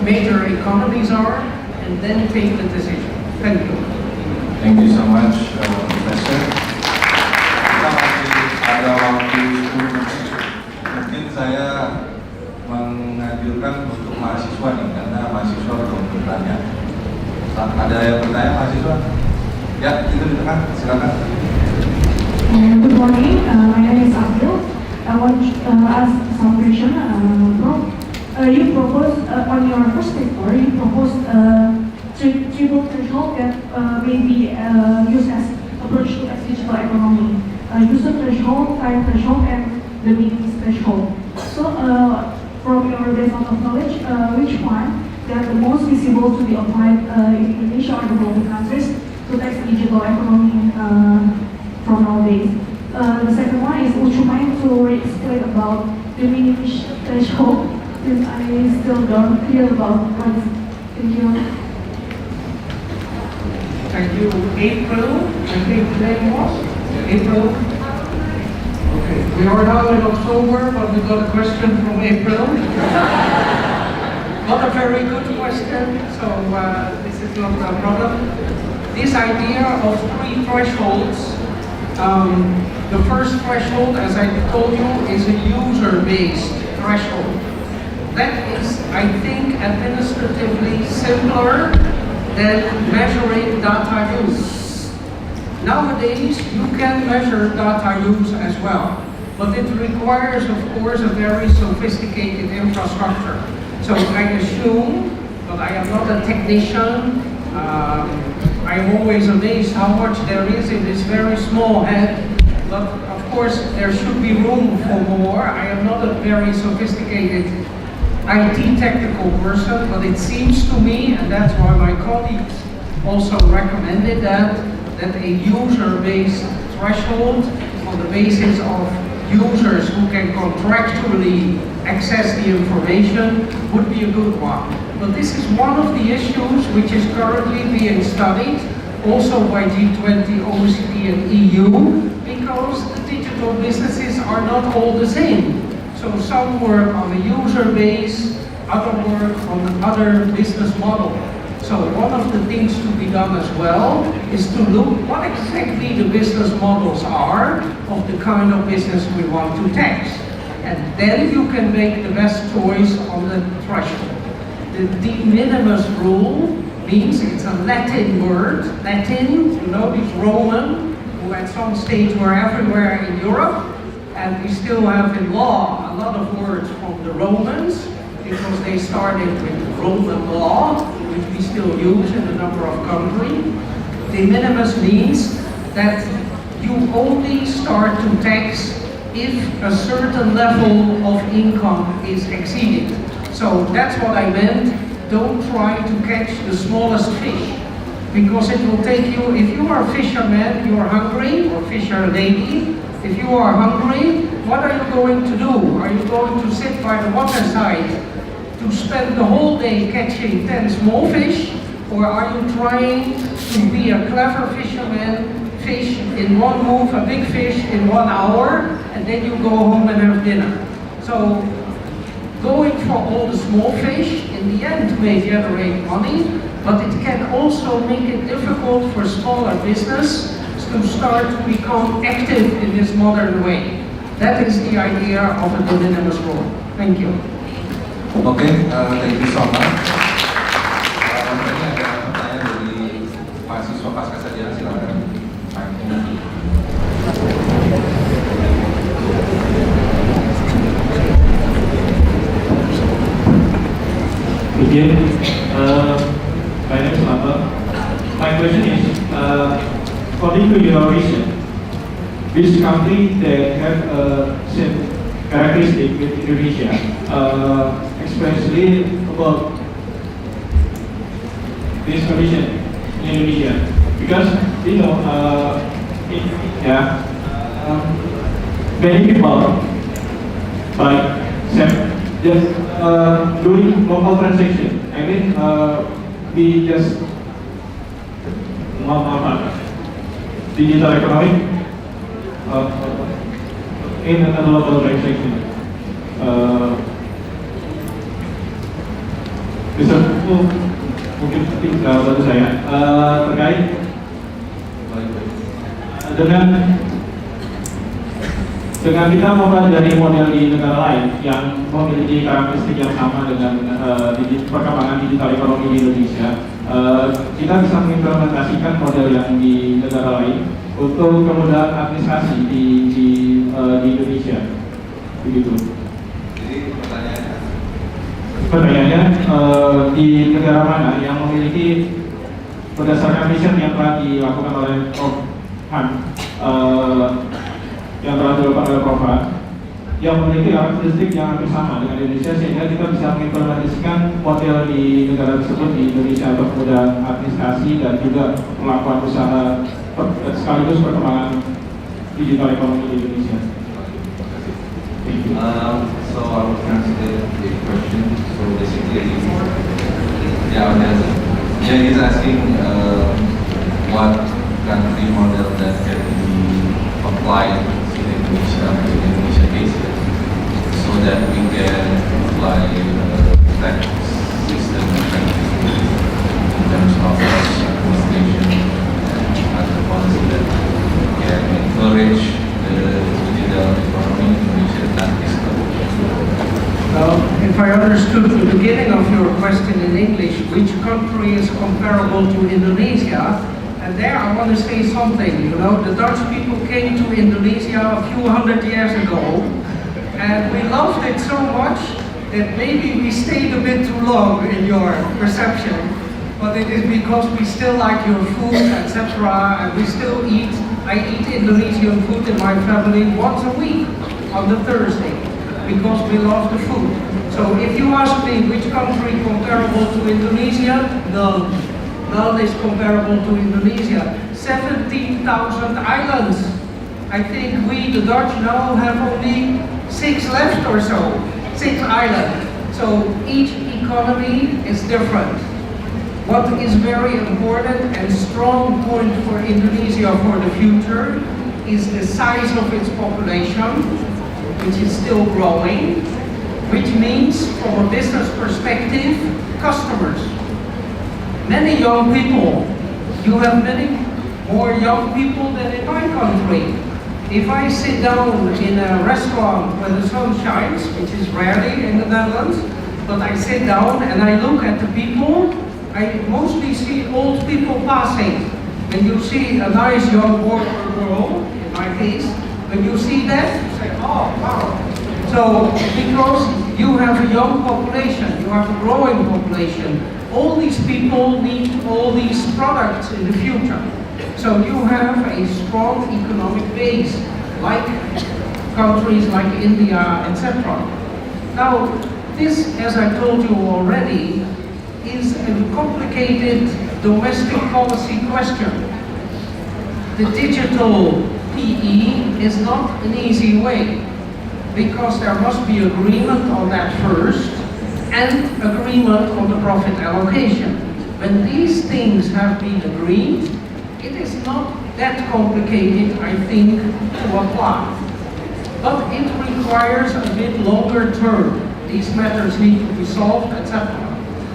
major economies are, and then take the decision. Thank you. Thank you so much, Professor. Kita masih ada waktu 10 menit Good morning. My name is Abdul. I want to ask some question, Prof. You proposed on your first paper, you proposed triple threshold that may be used as approach to digital economy. User threshold, time threshold, and the means threshold. So, from your base of knowledge, which one that the most visible to be applied in Indonesia or the global countries to tax digital economy from nowadays? The second one is, would you mind to explain about the minimum threshold, since I still don't clear about what. Thank you. Thank you. April, I think the name was? April. Okay, we are now in October, but we got a question from April. Not a very good question, so this is not a problem. This idea of 3 thresholds, the first threshold, as I told you, is a user-based threshold. That is, I think, administratively simpler than measuring data use. Nowadays, you can measure data use as well, but it requires, of course, a very sophisticated infrastructure. So I assume, but I am not a technician, I am always amazed how much there is in this very small head, but of course there should be room for more. I am not a very sophisticated IT technical person, but it seems to me, and that's why my colleagues also recommended that a user-based threshold on the basis of users who can contractually access the information would be a good one. But this is one of the issues which is currently being studied also by G20, OECD and EU, because the digital businesses are not all the same. So some work on a user base, other work on another business model. So one of the things to be done as well is to look what exactly the business models are of the kind of business we want to tax. And then you can make the best choice on the threshold. The de minimis rule means it's a Latin word. Latin, you know, these Roman, who at some stage were everywhere in Europe, and we still have in law a lot of words from the Romans, because they started with Roman law, which we still use in a number of countries. De minimis means that you only start to tax if a certain level of income is exceeded. So that's what I meant. Don't try to catch the smallest fish, because it will take you, if you are a fisherman, you are hungry, or fisher lady, if you are hungry, what are you going to do? Are you going to sit by the waterside to spend the whole day catching 10 small fish? Or are you trying to be a clever fisherman, fish in one move, a big fish in 1 hour, and then you go home and have dinner? So going for all the small fish in the end may generate money, but it can also make it difficult for smaller business to start to become active in this modern way. That is the idea of a de minimis rule. Thank you. Oke, thank you so much. Ini ada pertanyaan dari mahasiswa pasca sarjana, silakan. Again, my name is Lantai. My question is, according to your research, which country that have same characteristic with Indonesia, especially about this condition in Indonesia? Because you know, in Indonesia, many people like just doing local transaction. I mean, we just digital economy in a local transaction. Bisa mungkin bantu saya terkait dengan kita mempelajari model di negara lain yang memiliki karakteristik yang sama dengan perkembangan digital ekonomi di Indonesia, kita bisa mengimplementasikan model yang di negara lain untuk kemudahan administrasi di Indonesia. Begitu. Jadi Pertanyaannya, di negara mana yang memiliki berdasarkan mission yang telah dilakukan oleh Prof yang telah dilakukan oleh Prof yang memiliki karakteristik yang hampir sama dengan Indonesia, sehingga kita bisa mengimplementasikan model di negara tersebut di Indonesia untuk kemudahan administrasi dan juga melakukan usaha sekaligus perkembangan digital ekonomi di Indonesia. So I will translate the question. So basically, he's asking what country model that can be applied in Indonesia cases, so that we can apply tax system in terms of administration and other policy that can encourage the digital economy in Indonesia and If I understood the beginning of your question in English, which country is comparable to Indonesia? And there I want to say something. You know, the Dutch people came to Indonesia a few hundred years ago, and we loved it so much that maybe we stayed a bit too long in your perception. But it is because we still like your food, etc. And we still eat. I eat Indonesian food in my family once a week on the Thursday, because we love the food. So if you ask me which country comparable to Indonesia, none. None is comparable to Indonesia. 17,000 islands. I think we, the Dutch, now have only 6 left or so. 6 islands. So each economy is different. What is very important and strong point for Indonesia for the future is the size of its population, which is still growing, which means from a business perspective, customers. Many young people, you have many more young people than in my country. If I sit down in a restaurant where the sun shines, which is rarely in the Netherlands, but I sit down and I look at the people, I mostly see old people passing. When you see a nice young boy or girl, in my case, when you see that, you say, oh, wow. So, because you have a young population, you have a growing population, all these people need all these products in the future. So you have a strong economic base, like countries like India, etc. Now, this, as I told you already, is a complicated domestic policy question. The digital PE is not an easy way, because there must be agreement on that first, and agreement on the profit allocation. When these things have been agreed, it is not that complicated, I think, to apply. But it requires a bit longer term. These matters need to be solved, etc.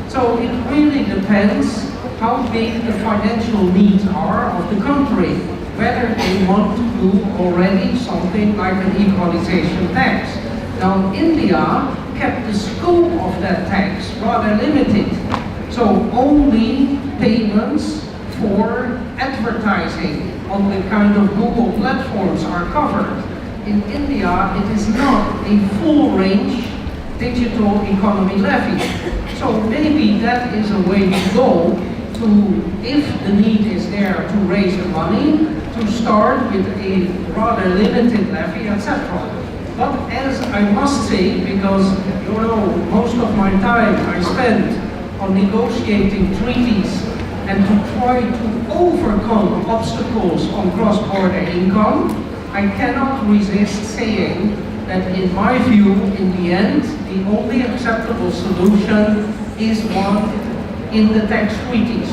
So it really depends how big the financial needs are of the country, whether they want to do already something like an equalization tax. Now, India kept the scope of that tax rather limited. So only payments for advertising on the kind of Google platforms are covered. In India, it is not a full range digital economy levy. So maybe that is a way to go to, if the need is there to raise the money, to start with a rather limited levy, etc. But as I must say, because you know, most of my time I spent on negotiating treaties and to try to overcome obstacles on cross-border income, I cannot resist saying that in my view, in the end, the only acceptable solution is one in the tax treaties.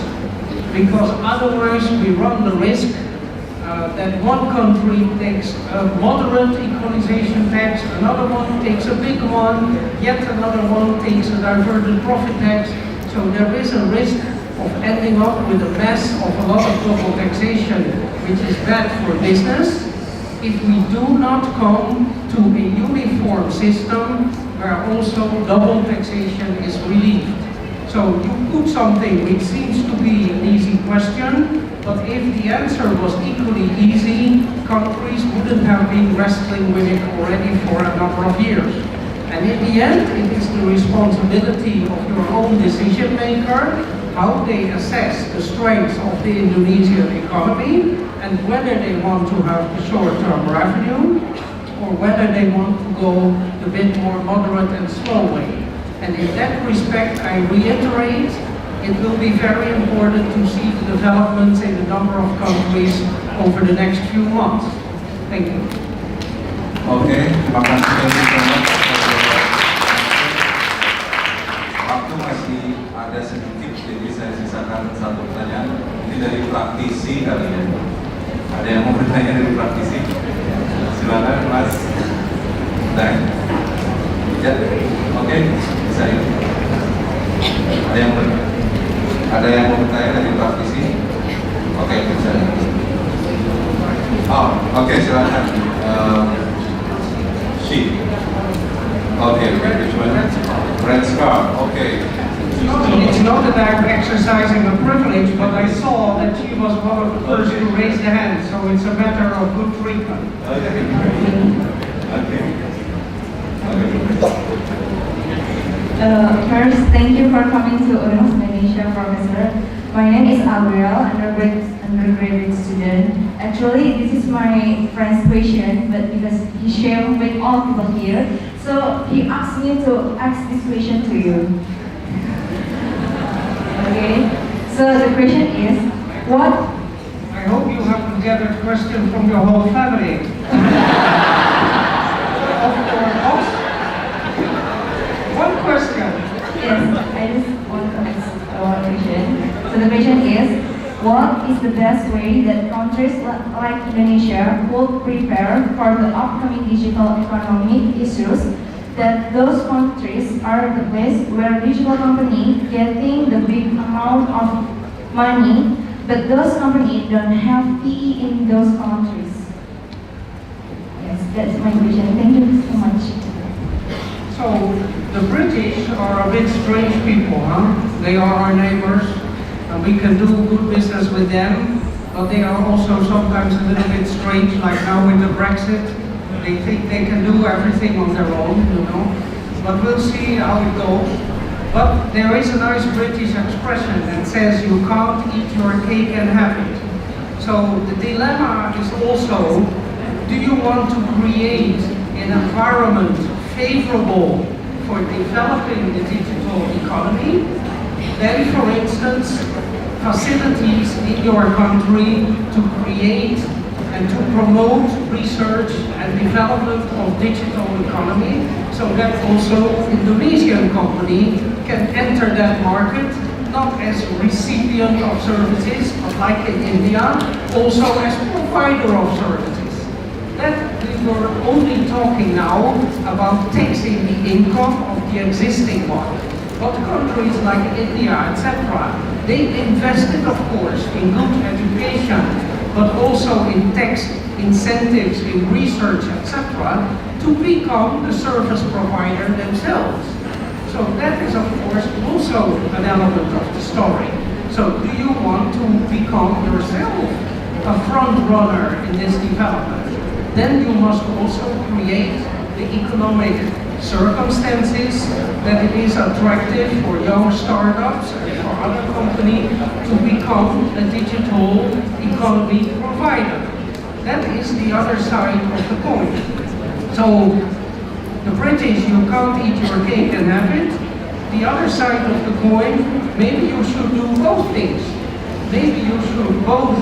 Because otherwise we run the risk that one country takes a moderate equalization tax, another one takes a big one, yet another one takes a diverted profit tax. So there is a risk of ending up with a mess of a lot of double taxation, which is bad for business, if we do not come to a uniform system where also double taxation is relieved. So you put something which seems to be an easy question, but if the answer was equally easy, countries wouldn't have been wrestling with it already for a number of years. And in the end, it is the responsibility of your own decision maker how they assess the strengths of the Indonesian economy and whether they want to have the short-term revenue or whether they want to go the bit more moderate and slow way. And in that respect, I reiterate, it will be very important to see the developments in a number of countries over the next few months. Thank you. Oke, terima kasih. Waktu masih ada sedikit, jadi saya sisakan satu pertanyaan. Ini dari praktisi kali ya. Ada yang mau bertanya dari praktisi? Silakan Mas. Dan, ya, oke, bisa ya. Ada yang mau bertanya dari praktisi? Oke, bisa. Oh, oke, silakan. Okay, which one? Red scarf, okay. It's not that I'm exercising a privilege, but I saw that she was one of the first to raise the hand, so it's a matter of good treatment. Okay. First, thank you for coming to Universitas Indonesia, Professor. My name is Gabriel, undergraduate student. Actually, this is my friend's question, but because he shared with all people here, so he asked me to ask this question to you. Okay, so the question is, what? I hope you haven't gathered question from your whole family. Of course. One question. Yes, I just want to ask one question. So the question is, what is the best way that countries like Indonesia will prepare for the upcoming digital economy issues? That those countries are the place where digital companies getting the big amount of money, but those companies don't have PE in those countries. Yes, that's my question. Thank you so much. So, the British are a bit strange people, huh? They are our neighbors, and we can do good business with them, but they are also sometimes a little bit strange, like now with the Brexit. They think they can do everything on their own, you know. But we'll see how it goes. But there is a nice British expression that says you can't eat your cake and have it. So the dilemma is also, do you want to create an environment favorable for developing the digital economy? Then, for instance, facilities in your country to create and to promote research and development of digital economy, so that also Indonesian company can enter that market, not as recipient of services, but like in India, also as provider of services. That we were only talking now about taxing the income of the existing one. But countries like India, etc., they invested, of course, in good education, but also in tax incentives, in research, etc., to become the service provider themselves. So that is, of course, also an element of the story. So do you want to become yourself a front runner in this development? Then you must also create the economic circumstances that it is attractive for young startups and for other companies to become a digital economy provider. That is the other side of the coin. So the British, you can't eat your cake and have it. The other side of the coin, maybe you should do both things. Maybe you should both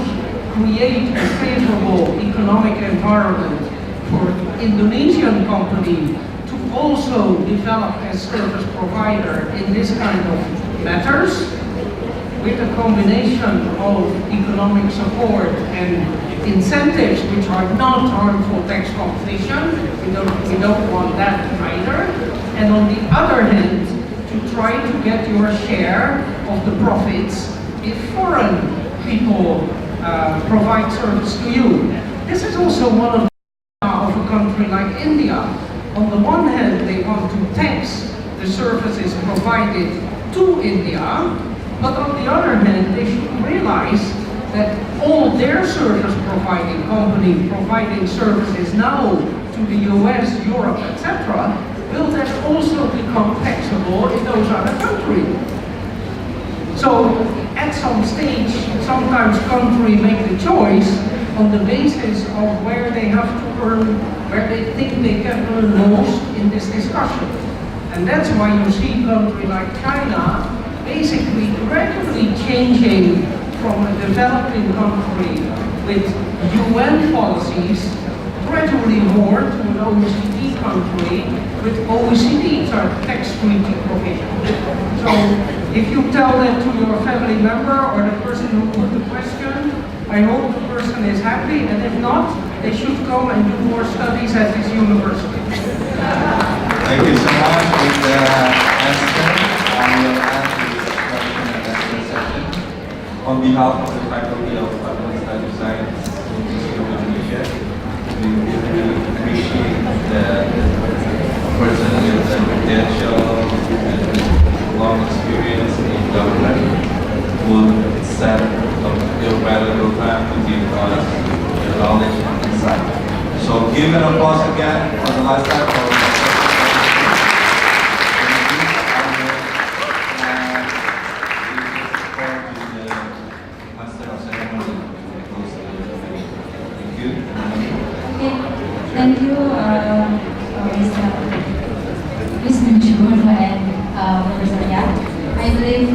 create a favorable economic environment for Indonesian company to also develop as service provider in this kind of matters, with a combination of economic support and incentives which are not harmful tax competition. We don't want that either. And on the other hand, to try to get your share of the profits if foreign people provide service to you. This is also one of a country like India. On the one hand, they want to tax the services provided to to India, but on the other hand, they should realize that all their service providing company providing services now to the US, Europe, etc., will then also become taxable in those other countries. So at some stage, sometimes countries make the choice on the basis of where they have to earn, where they think they can earn most in this discussion. And that's why you see countries like China basically gradually changing from a developing country with UN policies gradually more to an OECD country with OECD tax treaty provisions. So if you tell that to your family member or the person who put the question, I hope the person is happy, and if not, they should come and do more studies at this university. Thank you so much for the answer. I will answer this question at the end session. On behalf of the Faculty of Administrative Science, University of Indonesia, we really appreciate the person with the credential and long experience in government would set your valuable time to give us your knowledge and insight. So give an applause again for the last time for Thank you, Mr. Goede and Professor Yang. I believe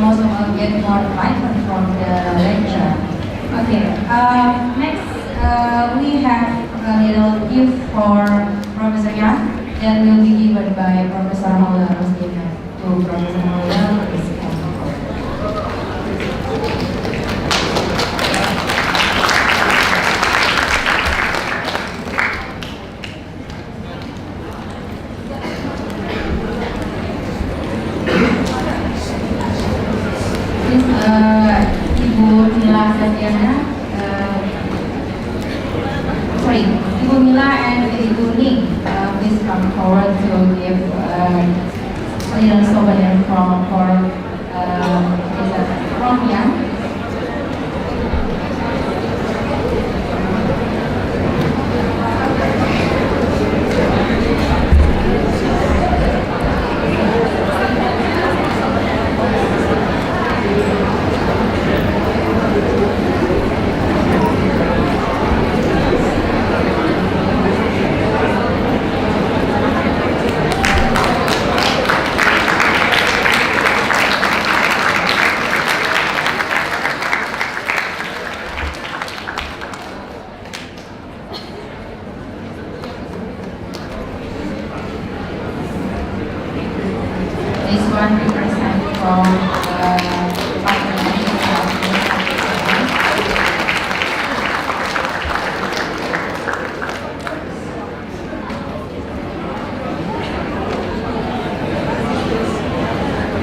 most of us get more enlightened from the lecture. Okay, next we have a little gift for Professor Yang that will be given by Professor Holder to Professor Holder. Ibu Mila and Ibu Ning, please come forward to give a little souvenir for Prof Yang.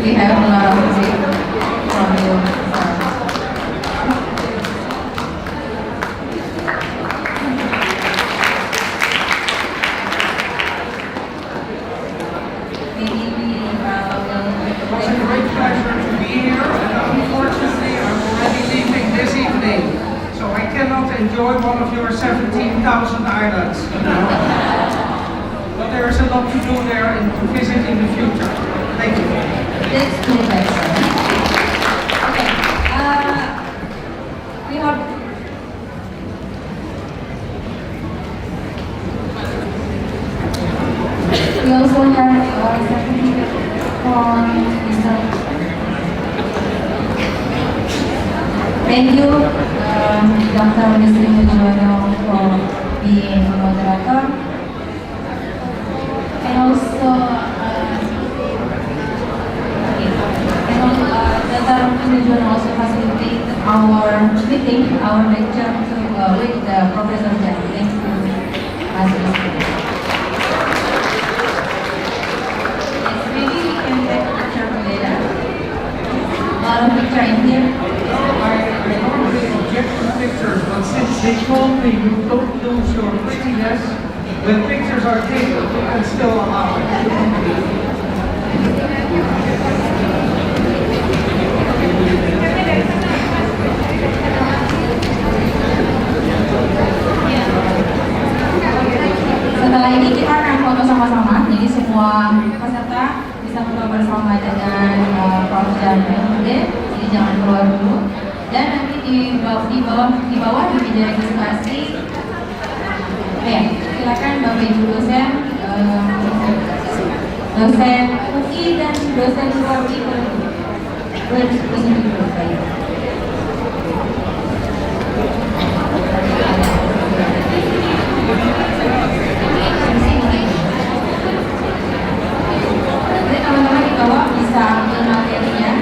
We have a lot of music from you. It was a great pleasure to be here, and unfortunately I'm already leaving this evening, so I cannot enjoy one of your 17,000 islands. But there is a lot to do there and to visit in the future. Thank you. Let's do that. Okay. We have. We also have a certificate for Mr. Thank you, Dr. Wisnu for being a moderator, and also. Dr. also facilitate our meeting, our lecture with the Professor Jan. Thank you, yes, maybe we can take a picture together. A lot of picture in here. I normally object to pictures, but since they told me you don't lose your prettiness, when pictures are taken, you can still allow it. semua peserta bisa ngobrol bersama dengan Prof dan Goede, jadi jangan keluar dulu. Dan nanti di bawah di meja registrasi, ya silakan Bapak Ibu dosen, dosen UI dan dosen luar UI berdiskusi dulu. Jadi teman-teman di bawah bisa ambil materinya.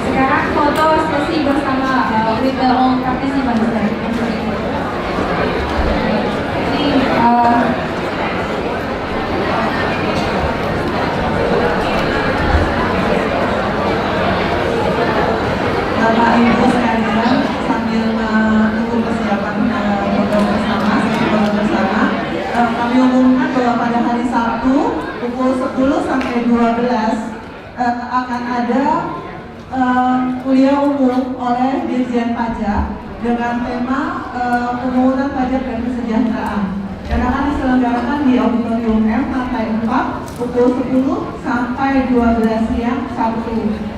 Sekarang foto sesi bersama with the all participants. Bapak Ibu sekalian, sambil menunggu persiapan program bersama, kami umumkan bahwa pada hari Sabtu pukul 10 sampai 12 akan ada kuliah umum oleh Dirjen Pajak dengan tema pemungutan pajak dan kesejahteraan, dan akan diselenggarakan di Auditorium M Lantai 4 pukul 10 sampai 12 siang Sabtu.